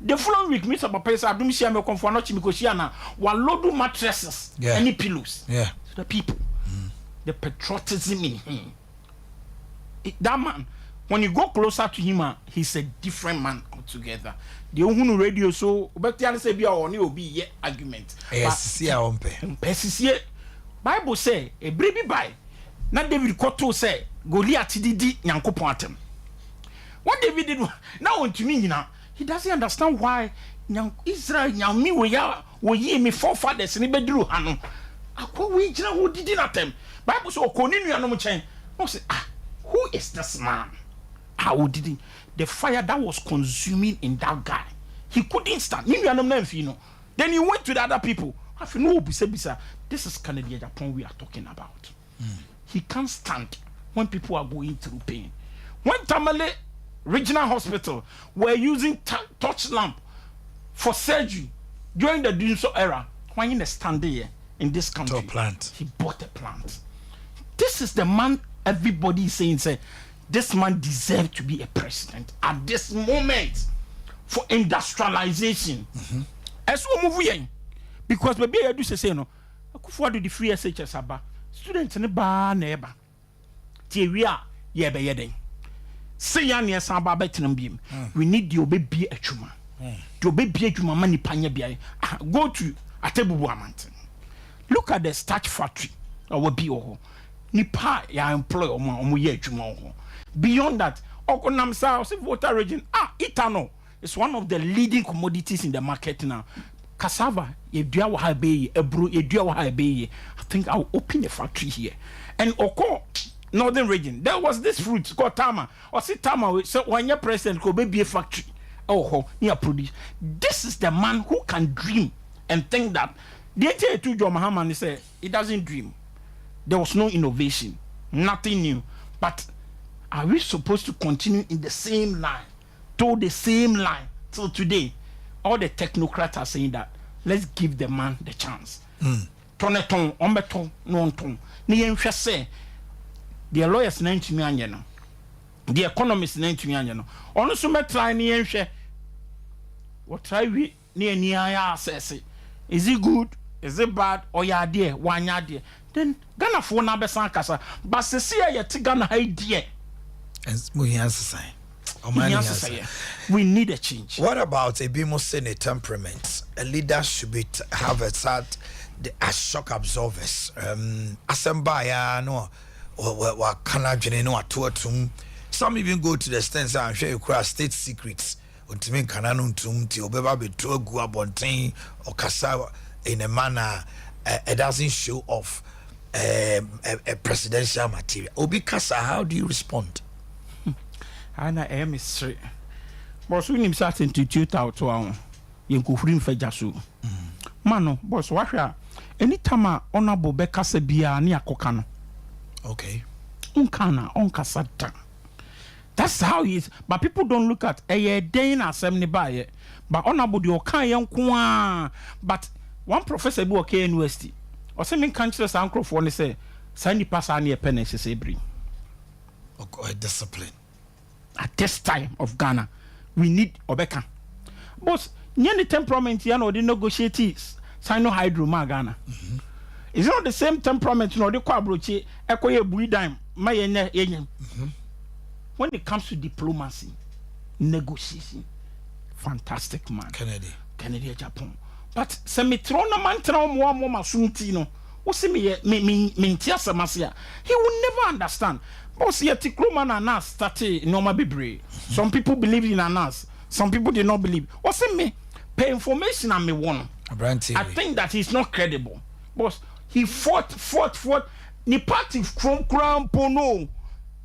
the following week Mr. Papa said I don't see me confono because yana wa load mattresses any pillows yeah to the people the patriotism in him that man when you go closer to him he's a different man altogether the ohunu radio so obetian say bia oni obi ye argument yes see our pesisie bible say e brebi by na David koto say Goliath didi nyankopon atem what David did now on to me nyina he doesn't understand why Israel nyami wo ye me forefathers ni beduru hanu akwa we gina wo didi na tem bible say okoni nuanom chen no say who is this man how did he the fire that was consuming in that guy he couldn't stand then he went to the other people I feel no bisa this is Canada Japan we are talking about he can't stand when people are going through pain when Tamale Regional Hospital were using touch lamp for surgery during the Dunso era when he stand there in this country plant he bought a plant. This is the man everybody is saying say this man deserves to be a president at this moment for industrialization. As we move here, because baby I do say no, Akufo do the free SHS aba students ne ba na eba. Tie wi a ye be yeden. Say ya ne samba betinam biem. We need the obebi adwuma. The obebi adwuma mani panya bia. Go to Atebubu Amanten. Look at the starch factory or bi oho. Nipa ya employ omo ye adwuma oho. Beyond that, Okonam South Water region, ethanol is one of the leading commodities in the market now. Cassava, I think I'll open a factory here. And Oko, northern region, there was this fruit called tama. Or say tama, so when your president could be a factory. Oh, near produce. This is the man who can dream and think that. The 82 John Mahaman said, it doesn't dream. There was no innovation, nothing new. But are we supposed to continue in the same line, to the same line till today? All the technocrats are saying that let's give the man the chance. Toneton, ombeton, non-ton. Ni say the lawyers name to me anyano. The economists name to me anyano. Also, me try ni enhwe. What try we ni aya assess. Is it good? Is it bad? Or ya dear, one ya dear. Then Ghana for na besan kasa. But se see ya ti Ghana idea. We need a change. What about a bimosene temperament? A leader should be have a shock absorbers. Asembaya no or Canadian no atuatum. Some even go to the stance I'm sure you cry state secrets. Ultimate Cananum tum ti obeba be to guabontin or cassava in a manner it doesn't show off a presidential material. Obi Kasa, how do you respond? Ana straight. Boss we nim certain to 2000 yenkofrim fajaso. Mano boss wahwa anytime honorable bekasa bia na yakoka no. Okay. Unkana onkasata. That's how he is. But people don't look at a day in assembly by but honorable the okan yanko. But one professor Boakye University or some countries uncle for say send pass any pen say bring. Okay, discipline. At this time of Ghana, we need Obeka. But any temperament you know, the negotiates sign no hydro Ghana. It's not the same temperament, you know, the quabroche, echo blue dime, my when it comes to diplomacy, negotiation, fantastic man. Kennedy, Japan. But semitrona mantra more suntino. He will never understand. Boss yet Tikroman and us started normal bebre. Some people believe in us, some people did not believe. What's me? Pay information and me one. I think that he's not credible. Boss, he fought. Ni party from Crown Pono.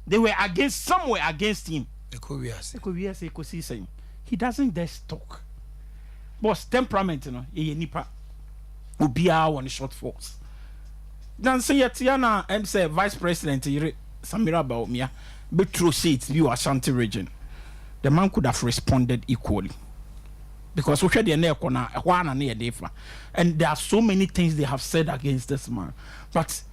They were against, some were against him. He doesn't just talk. Boss, temperament, you know, nipa ubia on short force. Then say Tiana and say Vice President Samira Baumia, but true seats you Ashanti region. The man could have responded equally. Because we had the neck on one and near defa. And there are so many things they have said against this man. But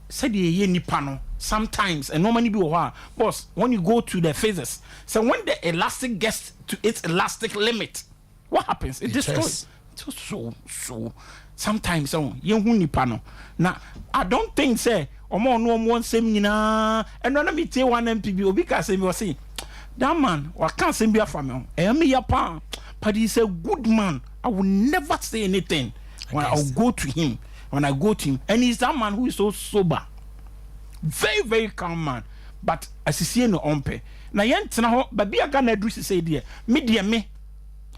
said the nipano sometimes and normally be boss when you go to the phases. So when the elastic gets to its elastic limit, what happens? It destroys. So sometimes you nipano. Now I don't think say no one seminar and let me tell one MPB because he was saying that man or can't send me a family. But he's a good man. I will never say anything when I'll go to him. When I go to him, and he's that man who is so sober, very, very calm man. But as you see no ompe. Na yentena but be a Ghana address say dear, me,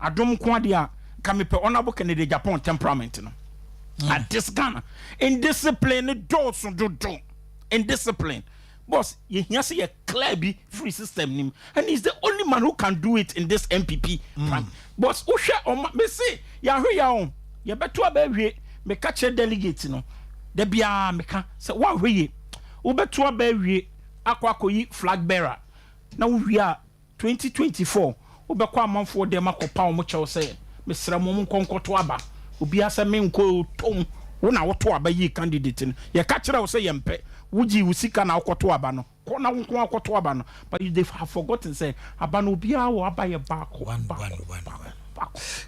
I don't want dia can me pe honorable Kennedy Japan temperament no. At this Ghana, in discipline, do in discipline. Boss, you see a clear free system, and he's the only man who can do it in this MPP. Boss, Usha on me say, ya own, you better be me catch a delegate, no. De bia me can say, what way? Ubetua be akwakoyi flag bearer. Now we are 2024. Ubekwa man for them akopa mo chew say, Mr. Mom konkoto aba. Ubi asa me nko tom. Wona woto aba yi candidate. Ye catch ra say yempe. Wuji usika na akoto aba no. Kona nko akoto aba no. But they have forgotten say aba no bia wo aba ye back. One.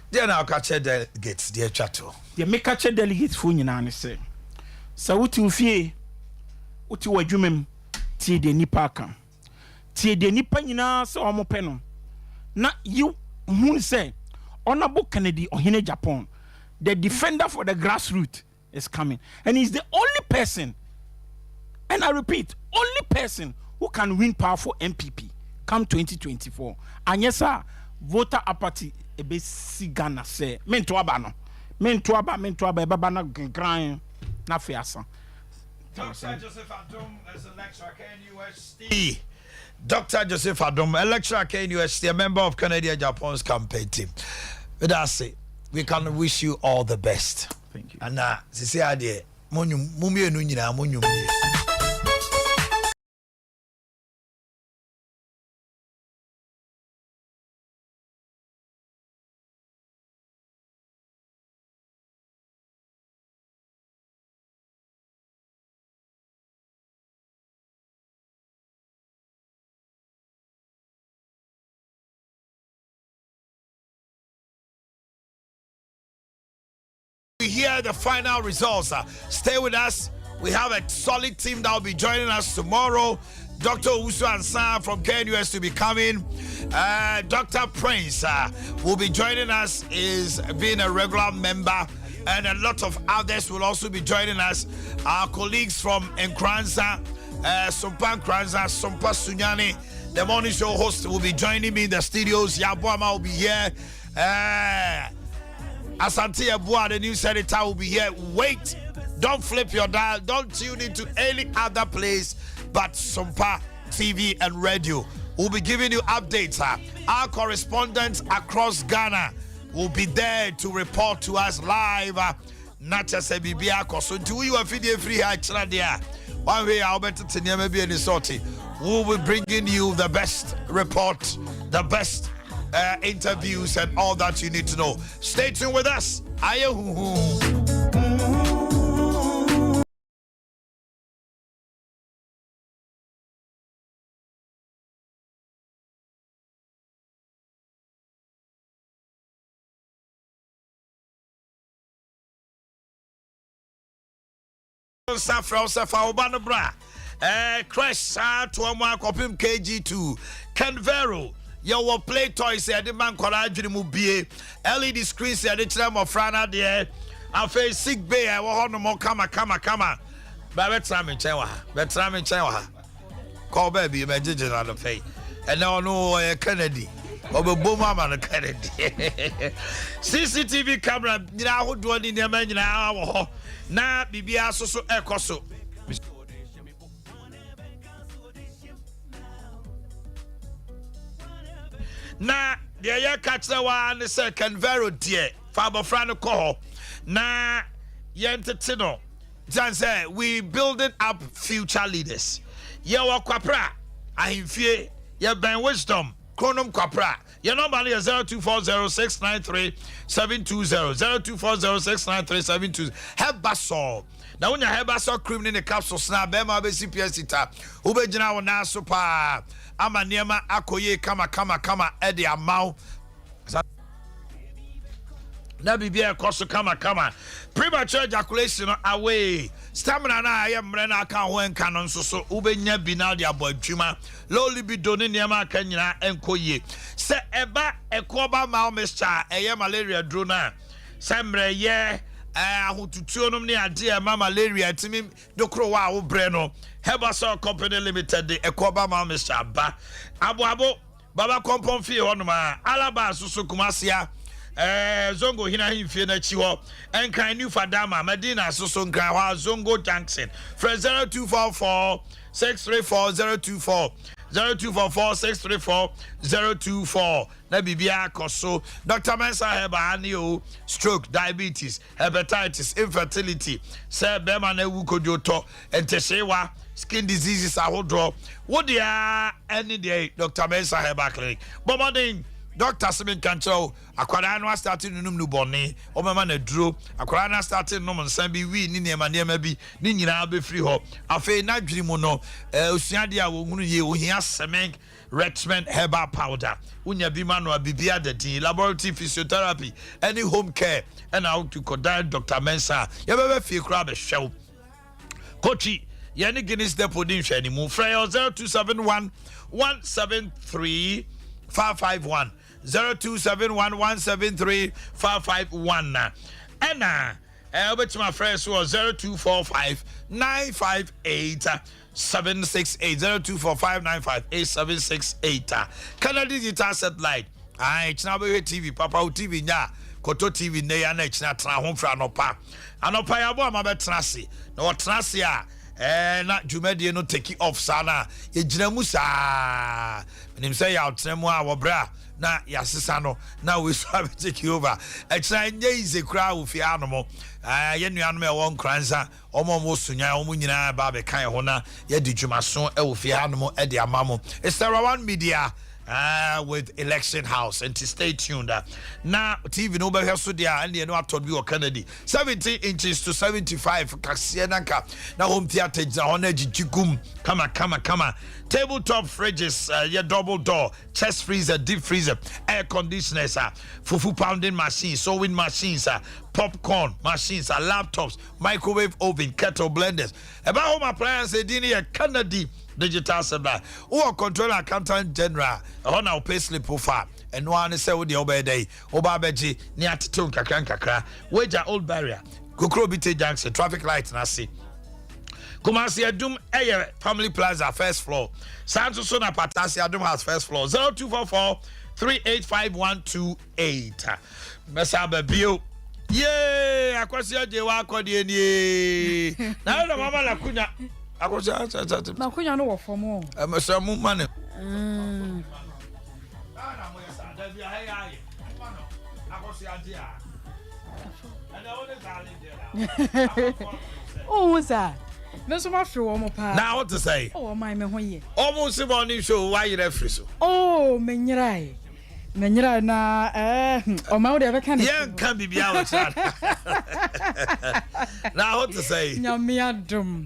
Dear now catch delegates, dear Chato. Ye make catch delegates fu nyina ne say. Sa wuti ufie. Uti wadwumem tie de nipa aka tie de nipa nyina se omo pe no na you mun say honorable Kennedy Omanhene Japan, the defender for the grassroots is coming, and he's the only person, and I repeat, only person who can win power for MPP come 2024. And yes sir, voter apathy ebe sigana say mento aba baba na gran na fiasa. Dr. Joseph Adom is a lecturer at KNUST. Dr. Joseph Adom, a lecturer at KNUST, a member of Canadian Japan's campaign team. With us, we can wish you all the best. Thank you. And Sisi Adea, mumie nunyina munyum. We hear the final results. Stay with us. We have a solid team that will be joining us tomorrow. Dr. Usu Ansan from KNUS to be coming. Dr. Prince will be joining us, is being a regular member. And a lot of others will also be joining us. Our colleagues from Nkranza, Sompa Nkranza, Sompa Sunyani, the morning show host will be joining me in the studios. Yabuama will be here. Asante Abua, the news editor, will be here. Wait, don't flip your dial. Don't tune into any other place but Sompa TV and radio. We'll be giving you updates. Our correspondents across Ghana will be there to report to us live. Not just a BBA. So, do you have video free? One way, I'll bet it's maybe any sorty. We will be bringing you the best report, the best interviews and all that you need to know. Stay tuned with us. Crash to a KG2 Canvero. Your play toys said the man called Adrian LED screen said the tram of Frana there. I face sick bay. I want no more. Come. But Betram in Chewa. Call baby, imagine on the pay. And now no Kennedy. Or boom, man, Kennedy. CCTV camera, you know, who do it in the man now? Now, BBA so echo. na de ye catch the one say can vero dear Fabo Frano call na yentete no Jan say we building up future leaders ye wa kwapra ahimfie ye ben wisdom Chronum Kwapra. Your number is 0240693720. 0240693720. Have basso. Now when you have basso cream in the capsules now, Bema BCPSita. Ubejina wana super. Ama niema akoye kama Adea Mau. Na bibia koso kama premature ejaculation away stamina na aye mre na aka ho enka no nso so ubenya bi na de abadwuma low libido ne niam aka nyina enkoye se eba ekoba mal mixture eye malaria dro na se mre ye ahotutuo nom ne ade ma malaria timi dokro wa wo bre no Herbasol Company Limited de ekoba mal mixture ba abo baba compound fee honoma alaba susu kumasia Zongo hina himfie na chi ho enkan new fadama Medina soso nkran ho Zongo Junction from 0244 634 024 na bibia koso Dr. Mensa Heba anio stroke diabetes hepatitis infertility se bema na ewu kodwoto entehyewa skin diseases ahodro wo dia any day Dr. Mensa Heba clinic bomodin Doctor Simin Kancho, akwara no starting num nu bone, o mama na duro, akwara na starting num nsan bi wi ni niam bi ni nyina be free ho. Afei na dwiri mu no, osuade a wo hunu ye ohia semen Rexman herbal powder. Unya bi ma no abibia dadin, laboratory physiotherapy, any home care, and how to call Dr. Mensa. Ye be fie kra be hwew. Kochi, ye ni Guinness depot din hwe ni mu. Frey 0271 173 551 0271173551 Anna which my friends was 0245 958 768 0245 958 768 Canada Digital Satellite it's now TV Papa TV nya Koto TV ne ya na china tra ho fra anopa ya bo ama betrase na otrase a na dwumadie no take off sana ye gina mu sa nim say ya otremu a wo bra na ya sesa no na we so have take over e kira nye ize kra wo fi anomo ye nuanom e won kransa omo sunya omo nyina ba be kan ho na ye di dwumaso e wo fi anomo e di amamo it's the one media with Election House and to stay tuned now TV no be so there and you know atod bi o Kennedy 70 inches to 75 kasienanka na home theater on ejigum kama tabletop fridges your double door chest freezer deep freezer air conditioners fufu pounding machines sewing machines popcorn machines laptops microwave oven kettle blenders about home appliances dini a Kennedy Digital Supply or controller accountant general on our pay slip profile and one is say the obey obabeji near Titum kakra wager old barrier Kukrobite Junction traffic light na see Kumasi Adum Air Family Plaza first floor Santo Sona Patasi Adum House first floor 0244 385128 Mesaba Bio yeah akwasi aje wa akodi eni na ndo mama la kunya akwasi na kunya no wo fomo amasamu mane oh sir me so ma firi wo mo pa now what to say oh my me ho ye almost morning show why you referee so oh me nyirai na o ma wo de be kan yeah can be bia wo chat now what to say nyame adom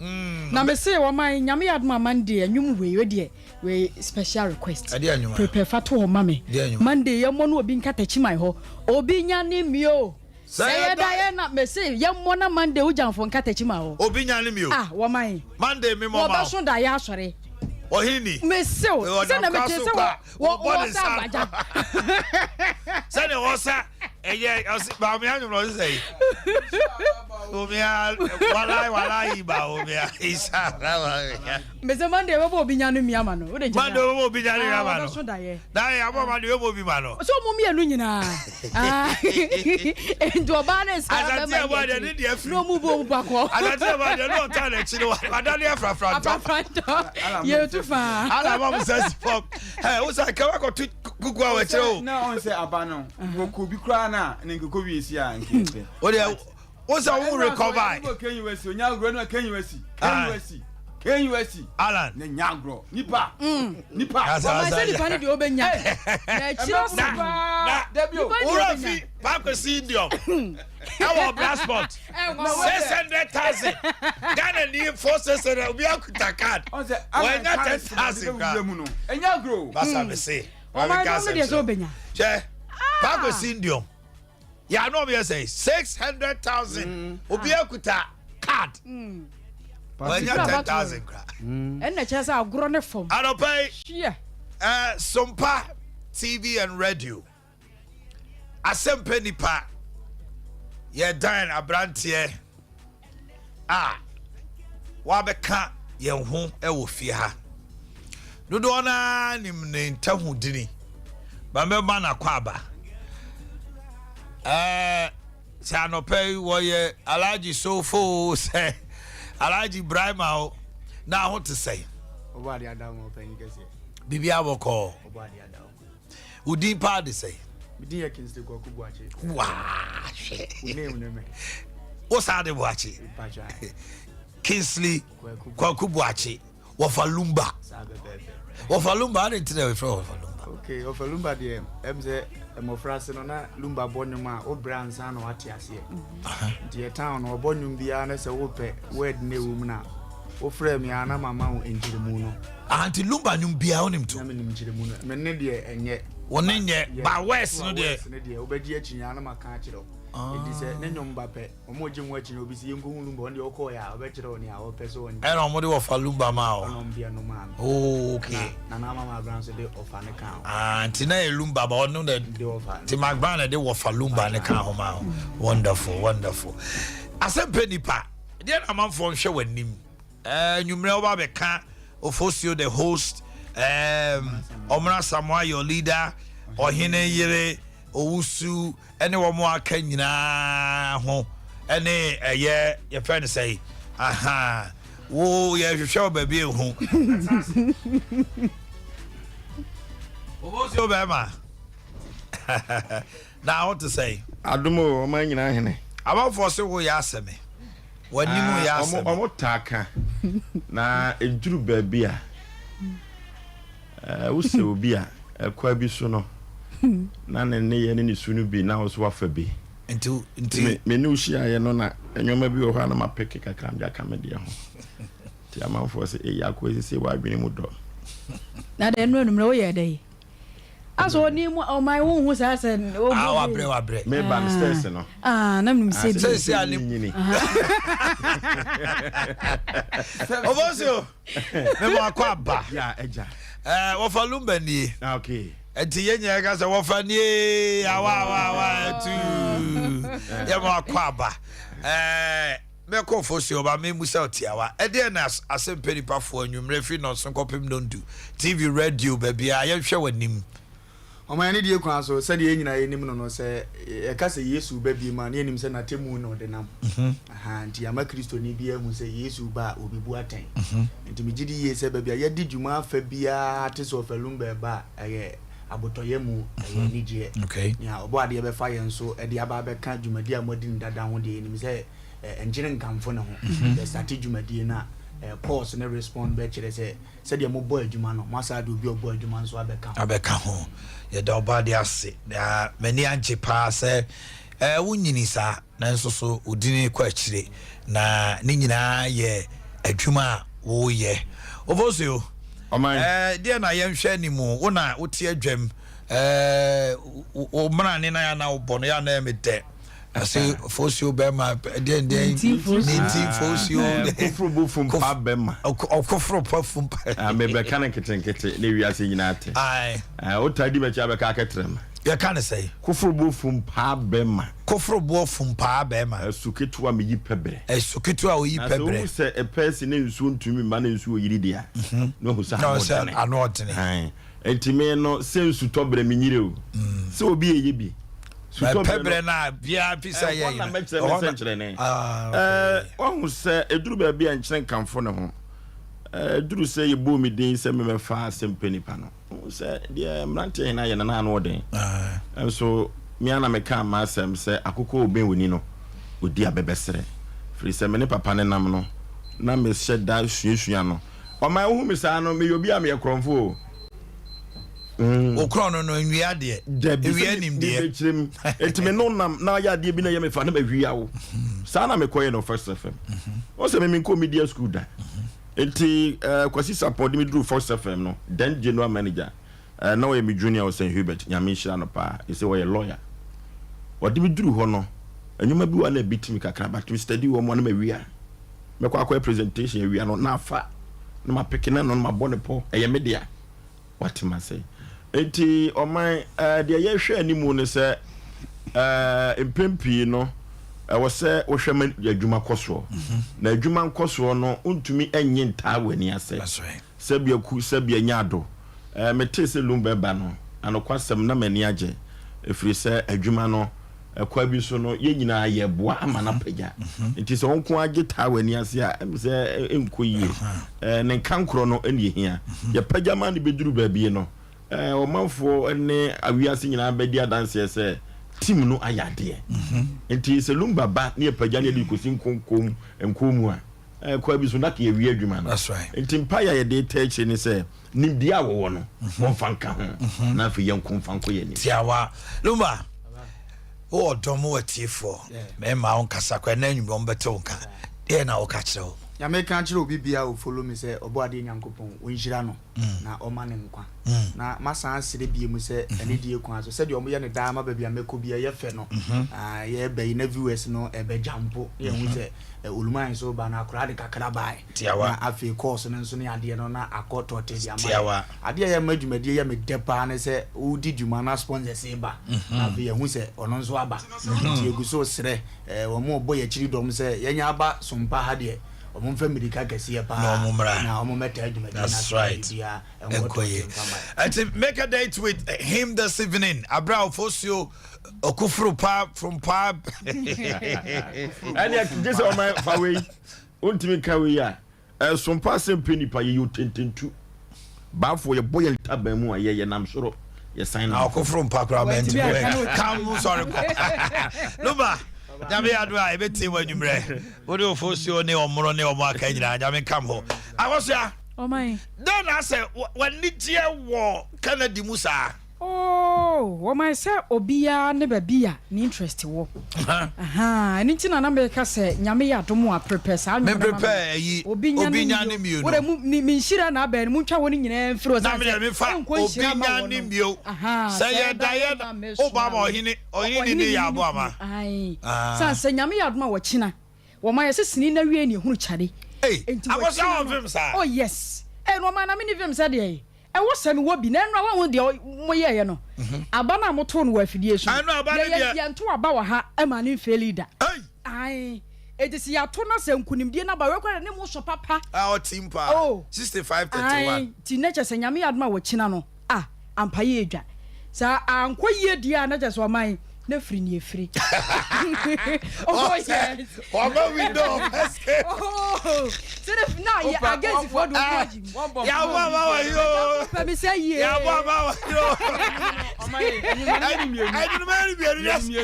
na me say wo man nyame adom amande anwum we de we special request prepare for to mama Monday ye mo no obi nkatachi man ho obi nya ne mio say da na me say ye mo na Monday wo janfo nkatachi man ho obi nya ne mio wo man Monday me mo ma wo ba so da ya asore ohini me say say na me say wo sa baja say ne wo sa eye ba me anyu no say Omia wala iba omia isa na. Mese Monday we bo binya no miama no. Monday we bo binya no miama no. So da ye. Da ye abo Monday we bo binya no. So mo mienu nyina. Ento ba na sa ba ma. Azati abo de dey afi. No mu bo bakọ. Azati abo de no ta na chi no. Adani afrafra. Afrafra. Ye tu fa. Ala mom says fuck. Hey, o say ka ko tu gugu a we chiro. Na on say aba no. Ko bi kra na nko wi esi a nke. O de what's our own recover? Can you see? Nyagro no can you see? Can you see? Alan. Ne nyagro. Nipa. Nipa. Ma say nipa ni de obenya. Na chiro sa. Na debio. Urafi Boakye Indium. Our blast spot. 600,000. Ghana need forces and we are kutaka. Why not 10,000? Nyagro. Basa me say. O ma no de so obenya. Che. Boakye Indium. Ya no me say 600,000 obi akuta card. When you 10,000 cra. And na chesa agro ne form. I don't pay. Yeah. Sompa TV and radio. Asempe nipa. Ye dan abrantie. Wa beka ye ho e wo fie ha. Dodo na nim ne ntahudini. Ba me ba na kwaba. Sanope woye Alaji Sofo say Alaji Brahma na what to say Obadi Adam open kese Bibi aboko Obadi Adam Udi pa de say Bidi ya Kingsley Kwaku Boakye Wa name no me O sa de Boakye Kingsley Kwaku Boakye Wofalumba Wofalumba de tire we from Wofalumba okay Wofalumba de emze emofrase no na lumba bonyum a obransa na wate ase die town no bonyum bia na se wo pe word na ewum na wo frame ya na mama wo enjiremu no anti lumba nyum bia onim to na menim enjiremu no me ne de enye woni nye ba west no de obedi achinya na maka akiro edi se ne nyom ba pe omoje nwa achinya obi se yenko lumba onde okọ ya obekire oni a wo pe so oni era omode Wofalumba ma o onom bia no ma okay na mama branso de ofa ne kan anti na elumba ba ono de ti magban na de Wofalumba ne kan ho ma wonderful asempe nipa de na manfo nhwe wanim nwumre oba be ka Ofosio the host Omra Samoa your leader Ohene Yere Owusu ene wo mo aka nyina ho ene ye friend say aha wo ye hwehwe baby ehu Ofosio be ma now what to say adumo o man nyina hene about for say wo ya aseme wanimu ya aseme omo taka na ejuru baby a wo se obi a kwa bi so no na ne ye ne sunu bi na wo so wafa bi into me ne ushia ye no na enwoma bi wo ha na mapeke kakra mja kamede ho ti amanfo se e yakwa se wa adwene mu do na de no numre wo ye dey aso ni mu o mai hu sa se o wabre me ban stairs no na me se ani Ofosio me mo akwa ba ya eja Wofalumba ni okay enti yenye ka se wofani awa tu ye mo akwa ba me ko Ofosio ba me musa otiawa e de na asempe nipa fo anwumre fi no so kopim don do TV radio baby a ye hwe wanim Omanhene die kwa so se de nyina yenim no se e ka se Yesu ba bi ma na yenim se na temu no de nam aha nti ama Kristo ni bia mu se Yesu ba obi bu aten nti mi gidi ye se ba bia ye di dwuma afa bia te so Wofalumba ba abotoye mu nije okay ya obo ade be fa ye nso e de aba be ka dwumadi amodi ndada ho de yenim se enjire nkamfo ne ho the start dwumadi na pause ne respond be kire se de mo boy adwuma no masa de obi obo adwuma nso abeka ho ye da obade ase na mani anche pa se wunyini sa na nso so odini kwa kire na ni nyina ye adwuma wo ye Ofosio dia na ye nhwe ni mu wo na wote adwam o mra ni na ya na obono ya na emede ase Ofosio be ma den Ofosio kofro bu fumpa be ma okofro pa fumpa me be kan ketenkete ne wiase nyina ate ai o tadi be cha be ka ketrem You can't say. Kofrobo from pa bema. Kofrobo from pa bema. Suketu me yi pebre. Suketu we yi pebre. So say a person nsu ntumi ma na nsu oyiri dia. No hu sa. No say anotene. Enti me no sensu tobre me nyire o. Se obi eye bi. Su pebre na bia pisa ye. Na me kire me senkyere ne. Hu say eduru ba bia nkyere kanfo ne ho. Duru say ye bo me din say me fa asempeni pa no. Say the mrante na ye na na no den. And so me ana me ka ma asem say akoko oben woni no odi abebesere. Free say me ne papa ne nam no na me sheda suasua no. O ma hu me sa no me yobi am ye kromfo. Okro no nwia de. Ewia nim de. Etime no nam na ya de bi na ye me fa na me hwia wo. Sa na me koye no first FM. O say me ko media school da. Enti kwasi support me do first FM no. Then general manager. Now we junior was saying Hubert Nyamisha no pa. He say we a lawyer. What did we do ho no? Enyuma bi wa na beat me kakra but we study wo mo na me wia. Me kwa presentation wia no na fa. Na ma pekina no ma bone po. Eye media. What am I say? Enti o man de ye hwe animu ne say empempi no wo se wo hwe man adwuma koso. Na adwuma koso no untumi enye ntaa wani ase. That's right. Sabia ku sabia nyado. Mete se lumba ba no anokwasem na mani age efiri se adwuma no kwa bi so no ye nyina ye boa ama na pagya nti se wonko age ta wani ase a se enkoyie ne kankro no ene hia ye pagya ma ne beduru ba bi no o manfo ne awiase nyina bedi adanse se team no ayade nti se lumba ba ne pagya ne likosi nkonkom enkomu a kwa bi so na ka ye wi adwuma no. That's right. Nti mpaya ye de teche ni se nimdia wo no wonfanka ho na fe yankun fanko ye ni tiawa lumba o domo watifo me ma on kasa kwa na nwum on bete onka e na o ka kire o ya me kan kire obi bia o follow me say obo ade nyankopon onhira no na o ma ne nkwa na masan sire bie mu say ene die kwa so say de omo ye ne da ma ba bia meko bia ye fe no ye be na viewers no e be jampo ye hu say uluman so ba na akra de kakra bai na afi course no nso ne ade no na akoto te dia ma ade ye madwumade ye me depa ne say u di dwuma na sponsor se ba na afi ye hu say ono nso aba ti egu so sire wo mo boy ye chiri dom say ye nya aba sompa ha de omo family ka kese pa na omo meta adwumade na. That's right. And make a date with him this evening. Abrao Fosio Okufru Pub from Pub. And just on my way, ultimate career. Some person penny pay you 10 Bow for your boy and tabamu, ye and I'm sure you sign out from Parkram. Come, sorry. Luba. Jami adwa ebeti wanyu mre. Wo do Fosio ne omro ne omaka nyina jami come ho. I was ya. Oh my. Then I say when nitie wo Canada musa. Oh, what my say obia ne babia ni interest wo. Anything na me ka say nyame ya domo a prepare sa me prepare yi obinya ne mio no. Wo mi nhira na ba mu twa woni nyina mfiro sa. Na me fa obinya ne mio. Say ya daye Obama ohini ne ya abo ama. Ai. Sa nyame ya domo wo china. Wo ma yesesini na wie ne hunu chade. Hey, I was on film sir. Oh yes. No man na me film sir dey. E wo sami wo bi na nwa wo de mo ye no. Aba na moto no afidie so. Ya nto aba wa ha e ma ne fe leader. Ai. E de si ya to na se nkunimdie na ba we kwara ne mo so papa. Our team pa. 65-31. Ai, ti na chese nyame adma wo china no. Ampaye edwa. Sa anko ye dia na chese o man na free ni free. Oh yes. Omo we know. Oh. So if now you against for do ya wa yo. Let me say ye. Ya wa yo. I didn't marry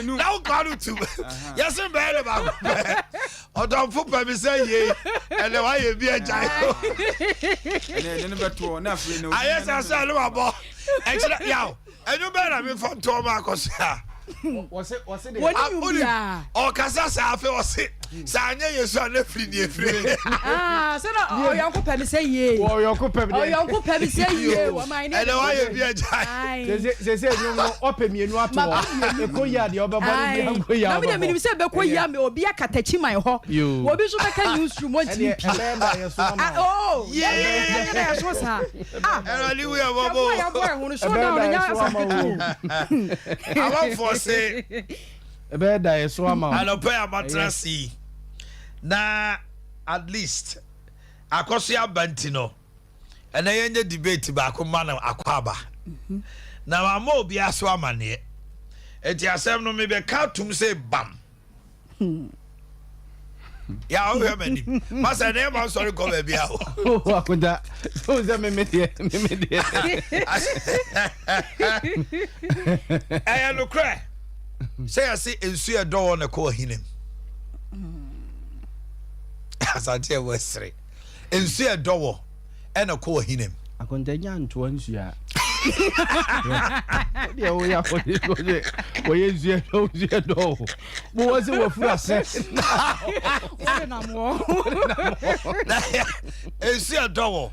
me. Now God to. Yes am bad about. O don fu pa me say ye. And why you be a giant. Ne beto na free no. Yes I say no abo. Extra yaw. And you better me from Toma Kosia. Was it? Oh, kasa sa afi wose Sanya yesu ane free ni free. So no yonko pe me say ye. Yonko pe me. Yonko pe me say ye. Wa my name. And why you be a jai? Say you no ope mienu ato. E ko ya de obeba ni go ya. Na me dem say be ko ya me obi akatachi man ho. Obi so be ka newsroom on TV. Oh, yeah, so sa. Erali we abobo. Ya boy hunu so down nya afa. I want for say ebe da yeso ama. Anope amatrasi. Na at least akoso ya bantino. Ena yenye debate ba akoma na akwaba. Na mama obi aso amane. Eti asem no me be ka tum say bam. Ya o hear me. Masa na am sorry come be a. Oh akoda. So ze me die. Aya no cry. Say I see ensu e do na ko hinem. Asante wesre. Ensu e do e na ko hinem. Akonta nya nto ansu a. Dia o ya ko o ye nsu do. Mo wa se wo fura se. What na mo? Ensu e do.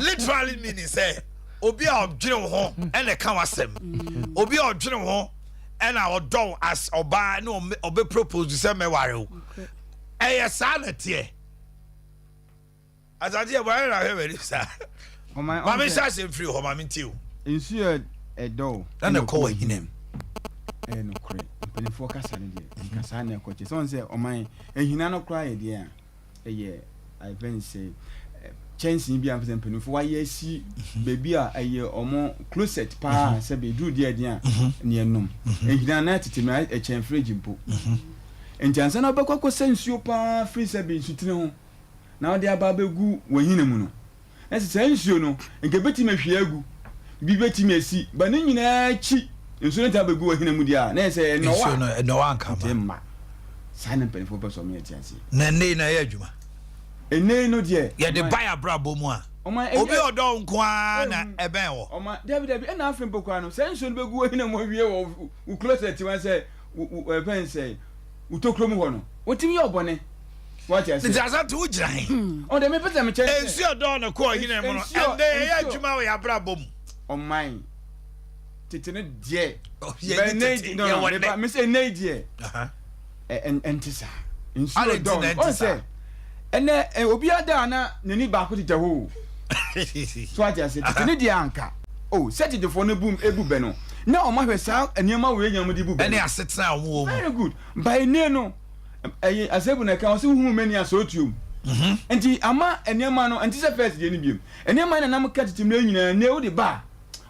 Literally meaning say obi a odwene ho e na ka wasem. Obi a odwene ho and I would do as oba no obe propose to say me ware o. Eh sanity. As I dey ware na he very sir. Ma me sha se free ho ma me ntiu. Insu e do. Na na ko hinem. No kre. Pelifo kasa ne de. Kasa na ko che. So say oman ehina no kra ye de a. I think say chance bi am say pelifo wa ye si baby a omo closet pa say be do de de a ne enum. Ehina na tete me e chen fridge mpo. Entiansa na obekwa sensuo pa free say be nsutine ho. Na ode aba begu wo hina mu no. Ese sensuo no nke beti me hwe agu. Bi beti me si ba ne nyina chi. Nsuo ta begu wo hina mu dia. Na ese no wa. No wa nka ma. Sana pelifo pe so me etianse. Na nei na ye adwuma. Ene no de. Ye de buy abrabo mu a. Obi odo nko a na eben wo. Oma David e na afin pokwa no. Sensuo no begu wo hina mu wie wo closet wan say we pen say utokro mu ho no. Wotimi ye obone. What you say? It doesn't do jai. Oh, they me put them check. Ensu odo na ko hina mu no. And dey ye adwuma we abrabo mu. On mine. Titene die. No, me say ne die. And tisa. Ensu do. Oh say. Ene obi ada na nani ba ko tita ho. So what you say? Titene die anka. Oh, set it for no boom ebu be no. Na o ma hwesa eniema we nyam di bu be. Ene asetena wo mu. Very good. By ne no. Asebu na ka o se hu mani asotuum. Enti ama eniema no enti se first die ni biem. Eniema na nam ka titimle nyina ne wo de ba.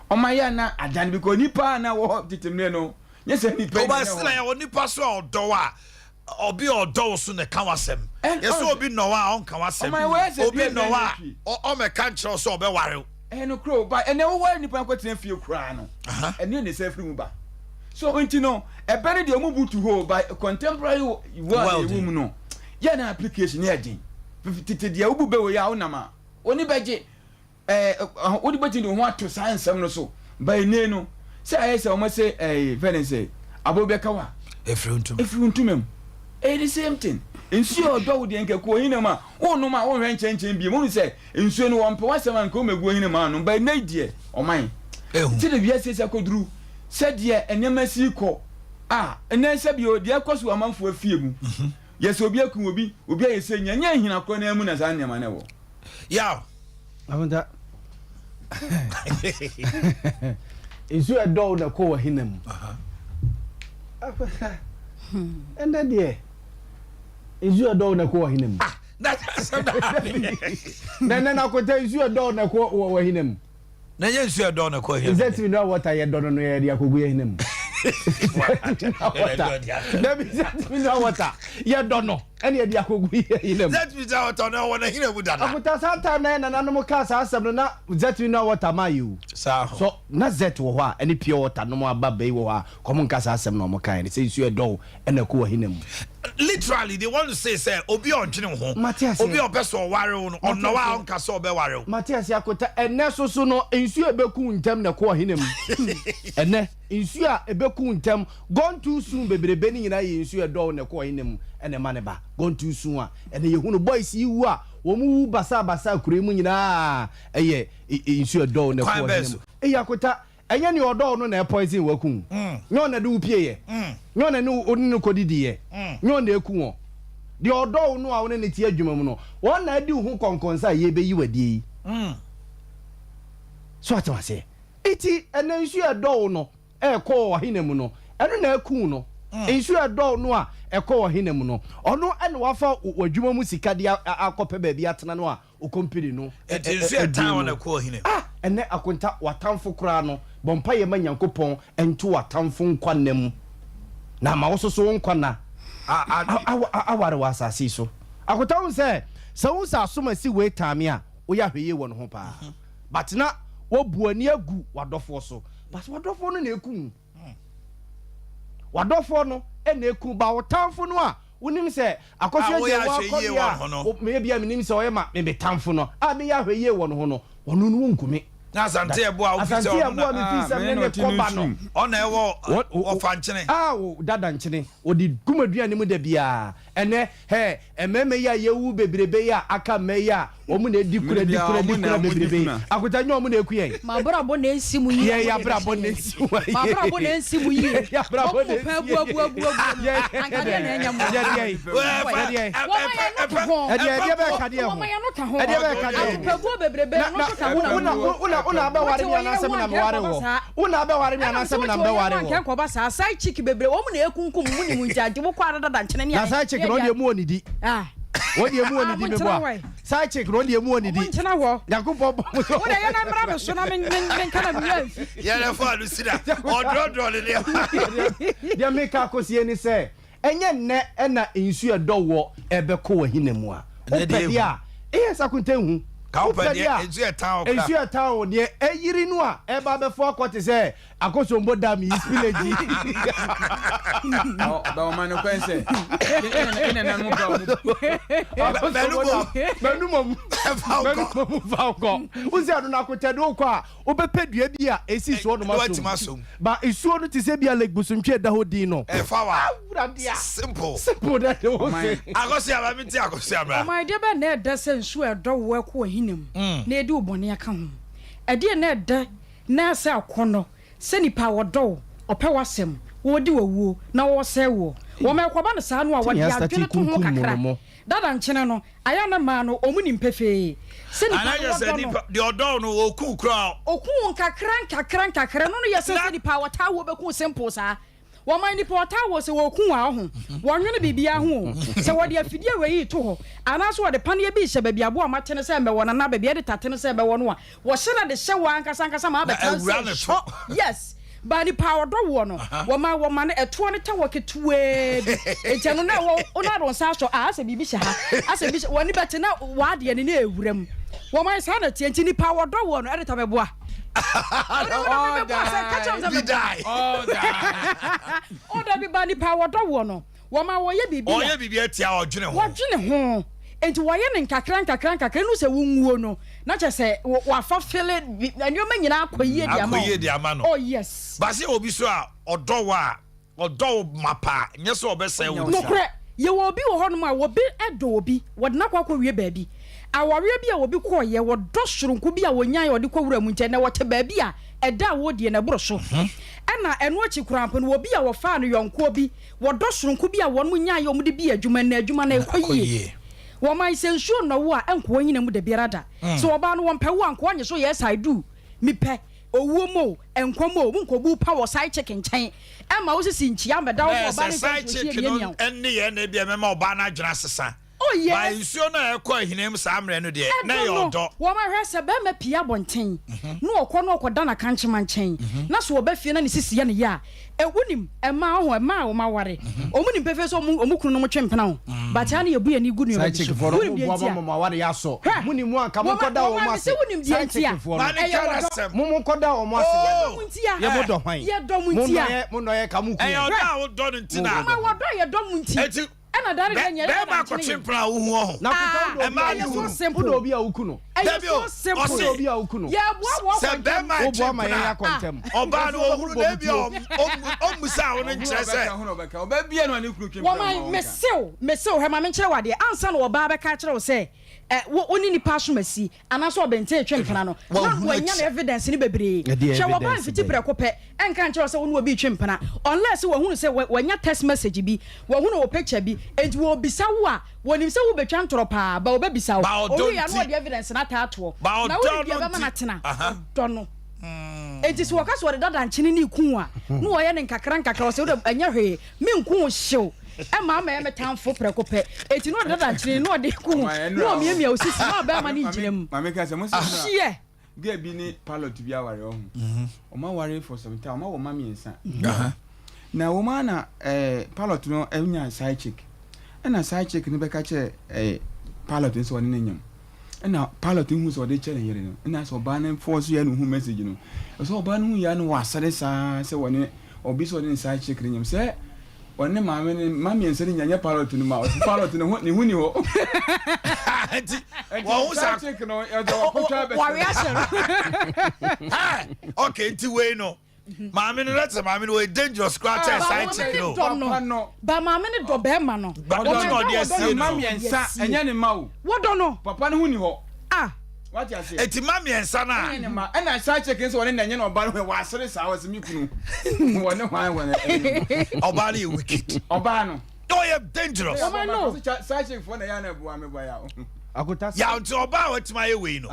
O ma ya na adan because nipa na wo titimle no. Nyese nipa. O ba sina ya wo nipa so odo a obi odo so ne ka wasem. Yeso obi no wa on ka wasem. Obi no wa o me kan kire so obe ware. No crow ba ene wo wa nipa kwatena fie kura no. Ene ne se firi mu ba. So enti no e bere de omubutu ho by contemporary world woman no. Ya na application ya din. Tete de obu be wo ya onama. Oni beje odi beti no ho ato science no so. By ne no. Say I say o mo say Venice say abobeka wa. Efruntum. The same thing. Ensure do wo de nke ko hinema. Wonu ma wo hwe nchen bi. Mo say ensuo no wo mpe wasema nko megu hinema no. By ne die o man. Ti de bia say koduru. Said ye enema si ko enen se bi odi akoso amanfo afie mu yes obi akun obi ayese nya hina ko na mu na sa nyama ne wo ya amanda isu edo na ko wa hinam enda de isu edo na ko wa hinam na ko ta isu edo na ko wa hinam na ye nsu edo na ko hinam exactly no what I do no ye dia kogu hinam Let me know what you don't know. Any idea who we him. Let me out on our hina would I put us out time and animal cars are not that we know what am I you. So not that or any pure water no more baby or common casa some normal kind. It says you a door and a cool him. Literally, they want to say, Obi on General Home, Matthias, Obi on Peso Warrow, on Noah on Casso Bewaro. Matthias Yakota, and Nesso Suno, insure Bekun Tem the core him. And then insure a Bekun Tem gone too soon, baby, Benny and I insure a door in the core him and a maneba. gone too soon and you who boys you are wo basa kure mu nyina eye insu edo na ko yakota enye ne odo no na poison waku nyo na de upie ye nyo na ne onu kodidi ye nyo na eku won de odo no a won ne tie adwuma mu no won na adi hu konkonsa ye be yi wadie so atwa se iti enensu edo no ko ohine mu no eno na eku no insu edo no a eko ohine mu no ono ene wafa wadwuma mu sika de akope ba bi atena no a o company no insu etan won eko ohine ene akonta watamfo kura no bompa ye manyankopon ento watamfo nkwanam na ma wososo nkwana aware wasase so akota won se sa asoma si we tame a wo ya hweye won ho pa but na wo buani agu wadofo so but wadofo no na eku wadofo no ena eku ba wotamfo no a wonim se akosua je wa akobia me bia menim se oyema me tamfo no a me ya hweye won ho no ono no nkumi na asante ebo a ofisi ono na ofisi me ne koba no ona ewo ofanchene o dada nchene odi gumadua ne mu da bia ene ememe ya yewu bebrebe ya aka me ya omu na dikura bebrebe akota nyo omu na eku ye ma brabo na ensimu yi ye ya brabo na ensimu yi ma brabo na ensimu yi ya brabo na abu ankade na enya mo ye ye be kade ho ede be kade pabu bebrebe no so ka una be ware mi anase me na me ware wo una be ware mi anase me na me ware wo kan ko ba sa sai chick bebrebe omu na ekunkum mu ni mu njaje wo kwa dada nchene ne ya sai chick no de mu onidi wodi emu onidi me boa sai chick no de emu onidi nchena wo yakubọ bo wo de ye na bra me so na men kana bi ya le fo alusida odrodro le de me ka kosie ni se enye nne na ensu edowo ebe ko wahinamu a opedia sakunte hu ka opedia ensu etan de eyiri nu a eba be fo akote se akosombo dam is village ba ma no kwense ene na mu benumom falco uzi adu na kote do kwa a obepedua bi a esi so no maso ba isuo no ti se bia leg busuntwe da hodin no fawa simple that was akosi abamiti akosi abra my dear be na da se nsu edo wo ko hinam na edi obone aka ho ade na da na se akono se nipa wodo ope wasem wodi wawuo na wo se wo wo me kwaba no sa no a wodi adwene to ho kakra dada nchene no aya na ma no omuni mpefe se nipa de odo no oku kra oku nkakra no yese se nipa wata wo be ku simple sa wo man nipa wata wo se wo ku a ho wo nwene bibia ho se wodi afidie we to ho ana so wode pane bi hye babia bo amatene se me wona na babia de tatene se be wono a wo hye na de hye wa ankasa ma be tan yes bani power do wo no wo ma na eto ne ta woketuwe bi ejano na wo na don sa so ase bibi hye ha ase bi woni bete na wa de ne na ewuram wo ma sa na tienti ni power do wo no e de ta beboa da bi bani power do wo no wo ma wo ye bibi atia odwene ho enti wo ye ne nkakra no se wo nwuo no na che se wa fa fele anyoma nyina akoyie di ama no oh yes ba se obi so a odo mapa nye so obese wo no kre ye wo obi wo hono ma wo bi edo obi wodna kwa wie baabi aware bi a obi ko ye wodo soronko bi a wonyan ye ode ko wura mu nche na wote baabi a eda wodie na boro so ena eno achi kurampo no obi a wo fa no yonko bi wodo soronko bi a won mu nyan ye omde bi adwuma na ekoyie wo mai sensuo no wo a enko nyina mu de biarada so oba no won pewo anko anye so yes I do mi pe owuo mo enko mo mu nkobu pa wo side chicken chen ema wo sisi nchia meda wo oba ne side chicken no enne ye na bia mema oba na adwena sesa oh yes ba nsuo na ekọ ahinem sa amre no de na ye odo wo ma hwese be ma pia bonten no okọ no okoda na kanchema nchen na so oba fie na ne sisi ye ne ya ewunim ema ho ema wo ma ware omunim pefe so omukunu no mo twempena ho but ya na yebu ani gu ne obi so wunim dia tia mo ware ya so munim aka mo koda wo ma se wunim dia tia mo koda wo ma se ye mo do hwan ye do muntia mo no ye ka mu ku e oda wo do ntina ma wo do ye do muntia ɛna dare dɛ nyɛ bɛɛ ma kɔtwe mpena wo hu ho na kuta ɛma ɛyɛ so hu simple wo obi a ukuno ɛyɛ so simple wo obi a ukuno yɛ boa sɛ bɛɛ ma wo kɔtwe boa ma yɛ mpena akɔntɛm ɔbaa no ɔhuru dɛ bi ɔmusa wo no nkyerɛ sɛ ɔbɛ bia no ane kuro twem wɔma mesew hɛ ma menkyerɛ wadeɛ ansa na ɔbaa bɛka kyerɛ wo sɛ woni nipa asomasi anaasɛ ɔbɛnte atwa mpena no na wanya no evidence ne bebree hwɛ wɔba mfiti prɛko pɛ ɛnka nkyerɛ sɛ wo ne wɔbi twe mpena unless wɔhunu sɛ wanya text message bi wɔhunu wɔ picture bi enti wɔbisa wo a wɔnim sɛ wobɛtwa ntorɔ paa ba wɔbɛbisa wo ɔwia no wɔde evidence no ataatoɔ na wode bia bɛma no tena dɔ no enti sɛ wɔka sɛ wɔde dada nkyene ne ku a na wɔyɛ ne nkakra nkakra wɔ sɛ wode ɛnyɛ hwee menku wo hyew ɛma ama ɛmɛ tamfo prɛko pɛ eti no ɔde dada nkyene no ɔde ku no ɔmiamia osisi na ɔbɛma ne ngyina mu maame ka sɛ mo sɛ hyeɛ gɛ bi ne pilot bi aware ɔho ɔma ware for some time ɔma wɔ ma miɛnsa na wɔma na pilot no ɛnya side chick ɛna side chick no bɛka kyerɛ pilot nso ɔne ne nyam ɛna pilot hu sɛ ɔde kyerɛ ne yere no ɛna sɛ ɔbaa no fɔ so yɛ no hu message no ɛsɛ ɔbaa no hu yɛ no wɔ asɛre saa sɛ wɔne ɔbi sɛ ɔde ne side chick ne nyam sɛ ɔne maame ne mami nsa ne nyanya pilot no ma ɔsi pilot no ne hu ni hɔ nti wɔn ho sa chick no ɛdɔ ɔkɔtwa bɛ wɔre ahyɛ no okay nti wei no maame no let's maame no we dangerous scratch side chick no ba maame ne dɔ bɛɛma no ɔno na ɔde asie no mami nsa ɛnyɛ ne ma o wɔdɔ no papa no hu ni hɔ ah wati ase eti mami nsa na ɛna side chick nso ɔne nanya na ɔba no wɔ asere saa wɔ sɛ mi kunu wɔne hwan wɔ ɔbaa no yɛ wicked ɔbaa no ɔyɛ dangerous side chick fo na ya na bua me bua ya akuta ya nti ɔbaa wɔtuma yɛ wei no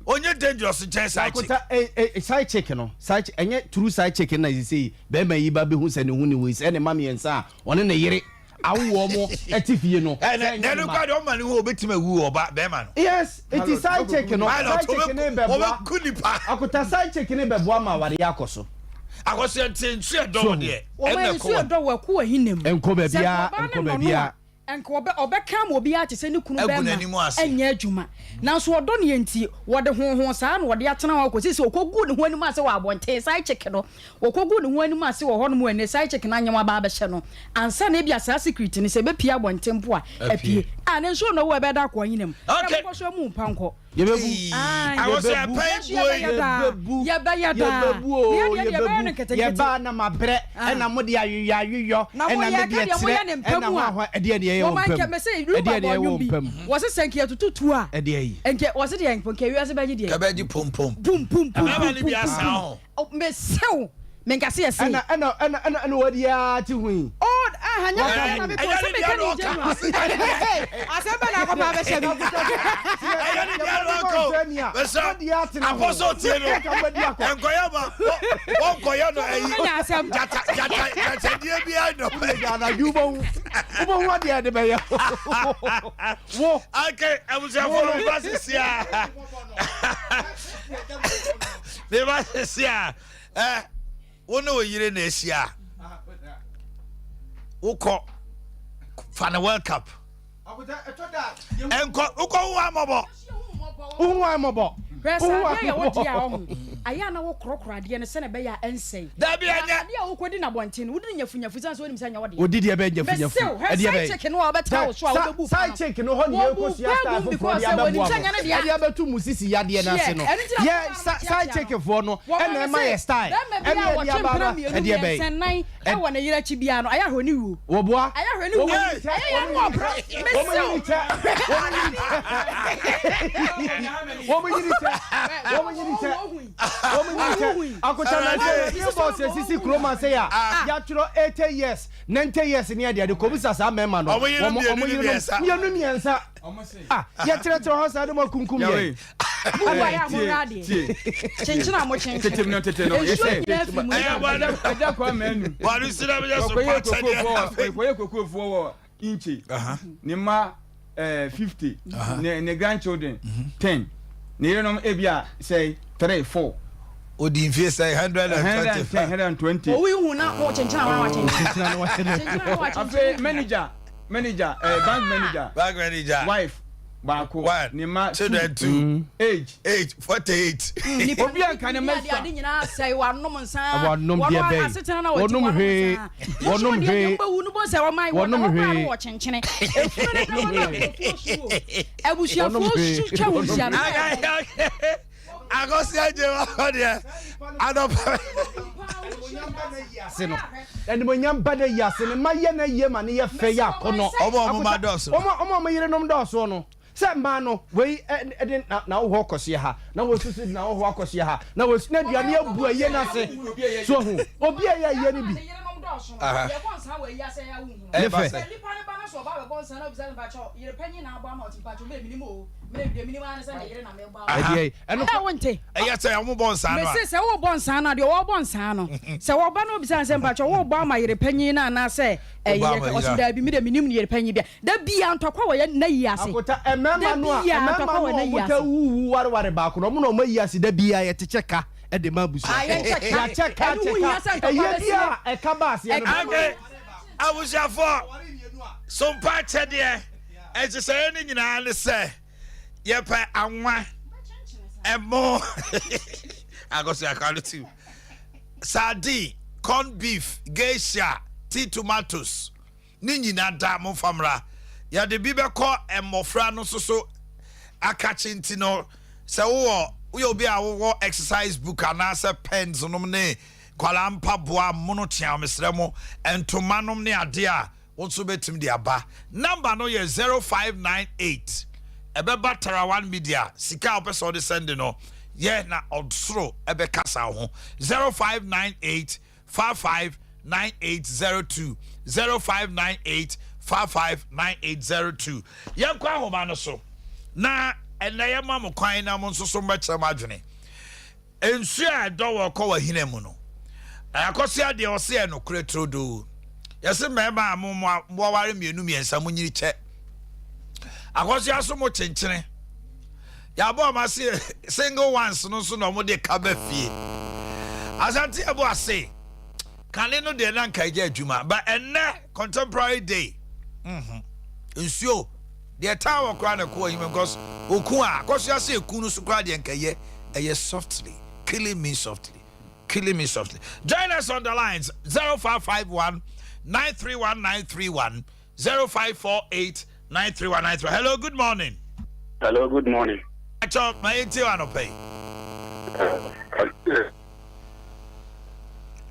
onye dangerous nkyɛn side chick akuta side chick no side chick ɛnyɛ true side chick na sisi bɛrima yi ba bɛhu sɛ ne hu ne wei sɛ ne mami nsa a ɔne ne yere awo mo etifie no nenu kwa de o mani wo betima wu oba be ma no yes it is side check no side check ne be bo kunipa akuta side check ne be bo ma ware akoso akoso ntensu edo de o ma nsu edo wa ku ahinem enko ba bia enka obeka ma obi a tese ne kunu be ma enya adwuma nanso odo ne enti wode honhon saa na wode atena wa ko sisi okogu ne ho anim ase wa abonte side check no okogu ne ho anim ase wo ho no mu ene side check na nyama ba hye no ansa na bia saa secret ne se be pia abonte mpo a apie a ne nso no wo be da ko anyinem ko so mu panko yebebu awoso apai yeba na mabre na mo de ayoyo na me de etre na ho ade ne wo man keme say ru ba bonyu bi wo se senke tututu a ade yi enke wo se de enke ke wiase ba gide ka ba di pom pom pum pum pum na ba ni bi asa ho me sew menka se yesi ana wodi ya ti hu oh hanya na be ko se me kan ije aseba na ko ba be se no ayani dia loko besa apostle tie no enkoya ba onkoya no ayi jata die bi ano na jubo ubo wadi de be ya wo okay abuja for basia be basia wona oyire na esia ukọ fana world cup enko ukọ wa mobo Resa ya wodi ya ho aya na wo krokro de ne se na be ya ensei da bi anya de wo kodi na bontin wo di nyafunyafu san so ni misa nya wodi wodi de be nyafunyafu e de be check no obeta wo so a wo bu side check no ho ne ko sia staff for de ababu e de abetu musisi ya de na se no ye side check for no e na ma ye style e na de ababa e de be sennan e wo na yira chi bia no aya ho ni wu wo boa aya ho ni wu aya no bro sisi kroma say ya tro 80 years 90 years ni ade ko bisa sa mema no yenu miensa ya tire ho sa de mo kunkum ye buwa ya mo rade chenchina mo chenchina tetem no yese aja kwa menu wa ru sira be so pa chade ko ye kokofo wo inchi ni ma 50 ne grandchildren 10 ne no ebia say 3 4 odi mfie say 120 o wi hu na ko chenchina wa chenchina no wa chenchina manager bank manager wife Baako. One. Nima. Children two. Age. 48. Obi anka ne mesa. Ade nyina sai wanom nsa. Wanom de be. Wanom he. Wanom he. Unu bo se wa mai wanom he. Wo chenchene. Efunu ne abusia fo twa wusia. Agosia je wa dia. Adop. And when young bad yas and my yana yema near fair yakono. Omo ma doso. Omo my yerenom doso no. Set mano, we didn't now walk us here. Now was now walk us here. Now was not your near boy yena say. So who? Obia yenibi. And I won't take. Yes, I am born son. Say, I will born son, or your born son. So, Obano Bizan and Pacho, Obama, your penny, and I say, there be minimum year penny. There be on top of a nayas. A man, what about Romuno Mayas, the BI at Checker at the Mabus. I check a cabas. I was your for some part there. As you say, I say, yep, and one and more. I go say, I call it too. Sardine, corned beef, geisha, tea tomatoes, Nini na damo famra. Ya de bibe ko and mofra no so a catching tino. So, we'll be our exercise book and answer pens on ne. Kwalampa boa monotia mesremo and to manum ne Adea also betim the aba number no ye 0598 ebeba tarawan media sika opeso de send no ye na odsro ebe kasa ho 0598 559802 0598 559802 ye kwa homa no so na eneye mamu kwan na mo so mbeche madwene ensu a do wo ko wa hinemu no akosia de ose no kretro do yesi mema mo ware mienu miensa mo nyiri che akosia so mo chenchene ya bo ma se single ones no so no mo de kaba fie asante ebo ase kane no de na nka je adwuma but enne contemporary day nsuo de tawo kra na ko him because oku a akosia se eku no so kra de nka ye softly killing me softly. Join us on the lines 0551 931 931 0548 931 931. Hello, good morning. Hello, good morning.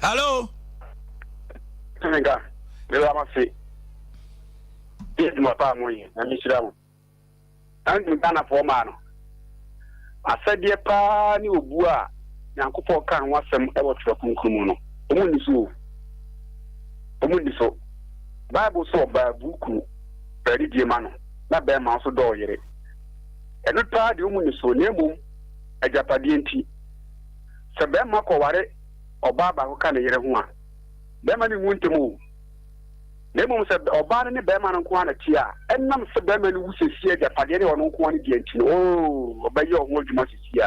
Hello. I said, dear pa, you bua. Yankopɔ kan wasɛm ɛwɔ twerɛkunkum no ɔmundi so bible so ɔbaa buku pɛridie ma no na bɛrima nso dɔɔ yere ɛno paa deɛ ɔmundi so na mmom agyapadeɛ nti sɛ bɛrima kɔware ɔbaa baako ka ne yere ho a bɛrima no nwu ntɛm o na mmom sɛ ɔbaa no ne bɛrima no nko a na ti a ɛnam sɛ bɛrima no wu sɛsie agyapadeɛ ne ɔno nko a ne deɛ nti no ɔbɛyɛ ɔho adwuma sɛsie a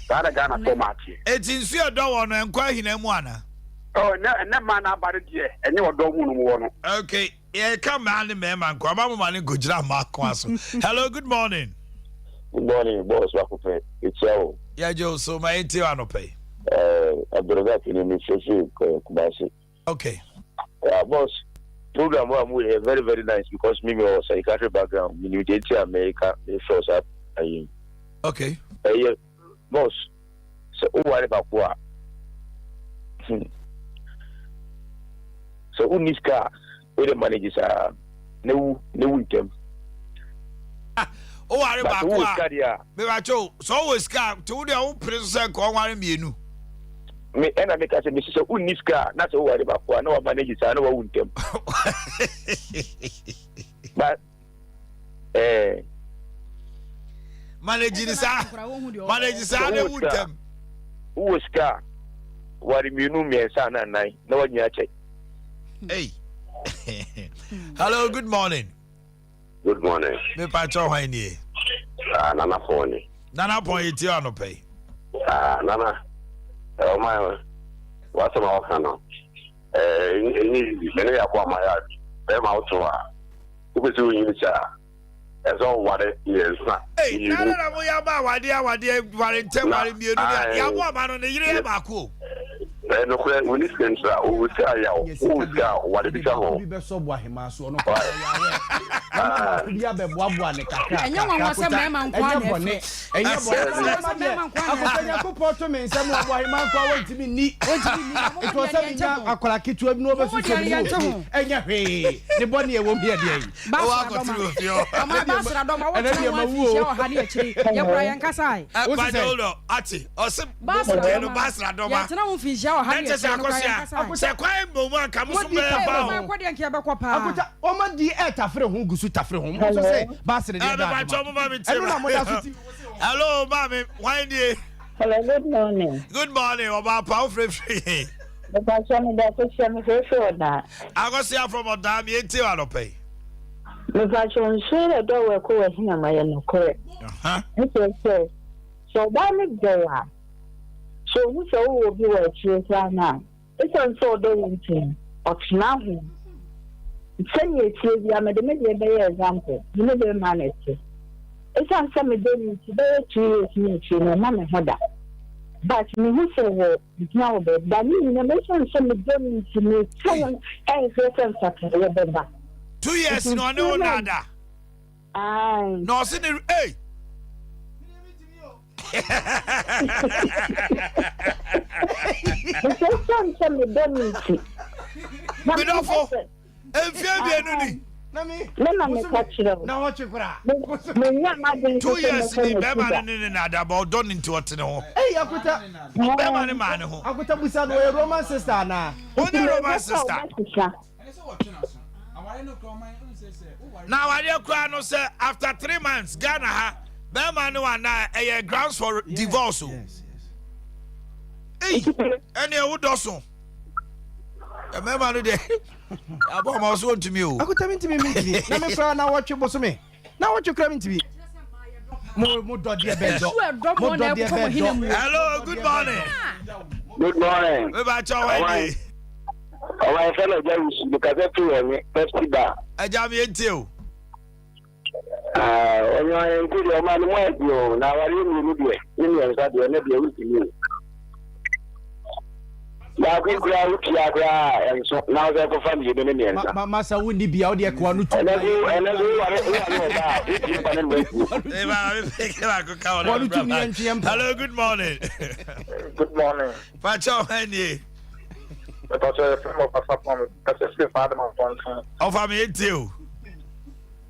Sada Ghana for Marty. It's in Sir Dawn and Quahine Moana. Oh, no man about it yet, and you don't want. Okay, yeah, come on, the man, Quamama Money, good job, Mark Quasso. Hello, good morning. Good morning, boss. It's all. Yeah, Joe, so my ATO pay. I've got that in the okay. Boss, program was very, very nice because me was a psychiatric background. You did to America, they shows up. Okay. Boss, so what about what? So who needs car? Where the managers are no weekend. Oh, I about what? So always car to the old prison call one me. Me and I make us a Mrs. Who needs car? That's all what about what? No managers are no weekend. But managers are who was car? What you know me, son, and I know what you check. Hey, hello, good morning. Good morning. Me pacho haini. Nana phone. Nana point you no pay. Nana. Oh my. What's about Hannah? Many of my yard. Them out to her. Who was doing you, sir? as all what it is. Hey, no, we are about what they are, warranted, man on the year back. And when it's going to what it is. Hello, mommy. Why do you? Hello, good morning. Good morning. About power free. The person that is from the I go see from a damn yet to pay. The person said a door will call him. I am correct. So, why make go? So, we will be what you are now. It's also doing thing. Or now, send you to the American example. You never manage it. It's on some doing today, 2 years, no mamma Hoda. But me who say, now, but me, no mention some doing to me, someone else, something. 2 years, no, nada. No, sitting, hey. Let me catch it. Now what you cry? 2 years in Beman and about done into what to know. Hey, I put a man who I put up with a Roman sister now. What a Roman sister? Now I don't cry no say after 3 months, Ghana. Beman and I grounds for divorce. Hey, any who does so? A member today. I was want to me. I could tell me to me. Let me try now what you boss me. Now what you coming to me? Hello, good morning. Good morning. About your way. My fellow James, because I feel festival. I jam you. When you are in good man, now I really do it. You know that you are never able to you. Now we are and so now they're for family. Massa wouldn't be out there. Hello, good morning. Good morning. Pacho Henny. Of I'm here too.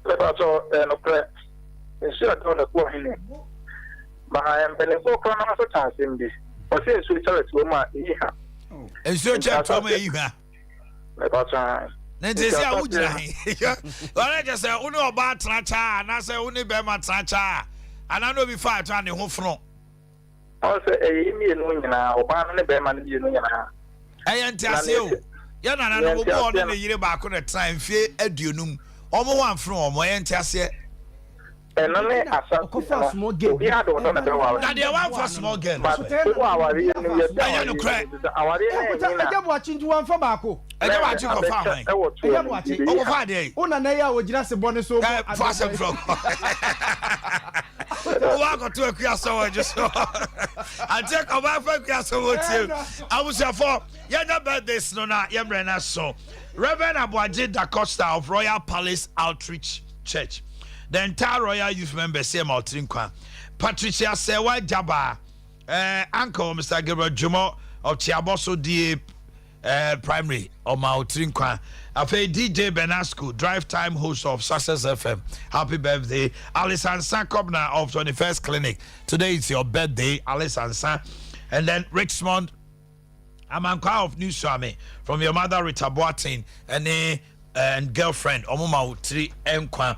Pacho and prayer. Instead of the poor him. But I am beneficial for chance in this. But since we tell it to my ear. And so, Jack, told me you have. Then they say, I would well, I just say, only about Tracha, and I say, only Bema Tracha, and I know before I turn the whole front. I say, a million now, or Banana Beman, you know. I am telling you, you're not born in a year back on a time, fear Edunum, almost one from my entire. And only a small game. We had one for small game. But I don't cry. I'm watching to one for Baco. I don't watch you for farming. I'm watching over Friday. Unanea would just a bonus over pass him from. Welcome to a Kiaso. Just I take a wife for Kiaso. I was your for your birthdays, no, not your brand. So, Reverend Aboakye Da Costa of Royal Palace Outreach Church. The entire Royal Youth members say Maltrinkwa. Patricia Sewa Jaba, Uncle Mr. Gabriel Jumo of Chiaboso DA Primary or Maltrinkwa. Afe DJ Benasco, drive time host of Success FM. Happy birthday. Alison Sankobna of 21st Clinic. Today is your birthday, Alison San. And then Richmond Amankwa of New Swami from your mother Rita Boatin and girlfriend Omuma Utri Mkwa.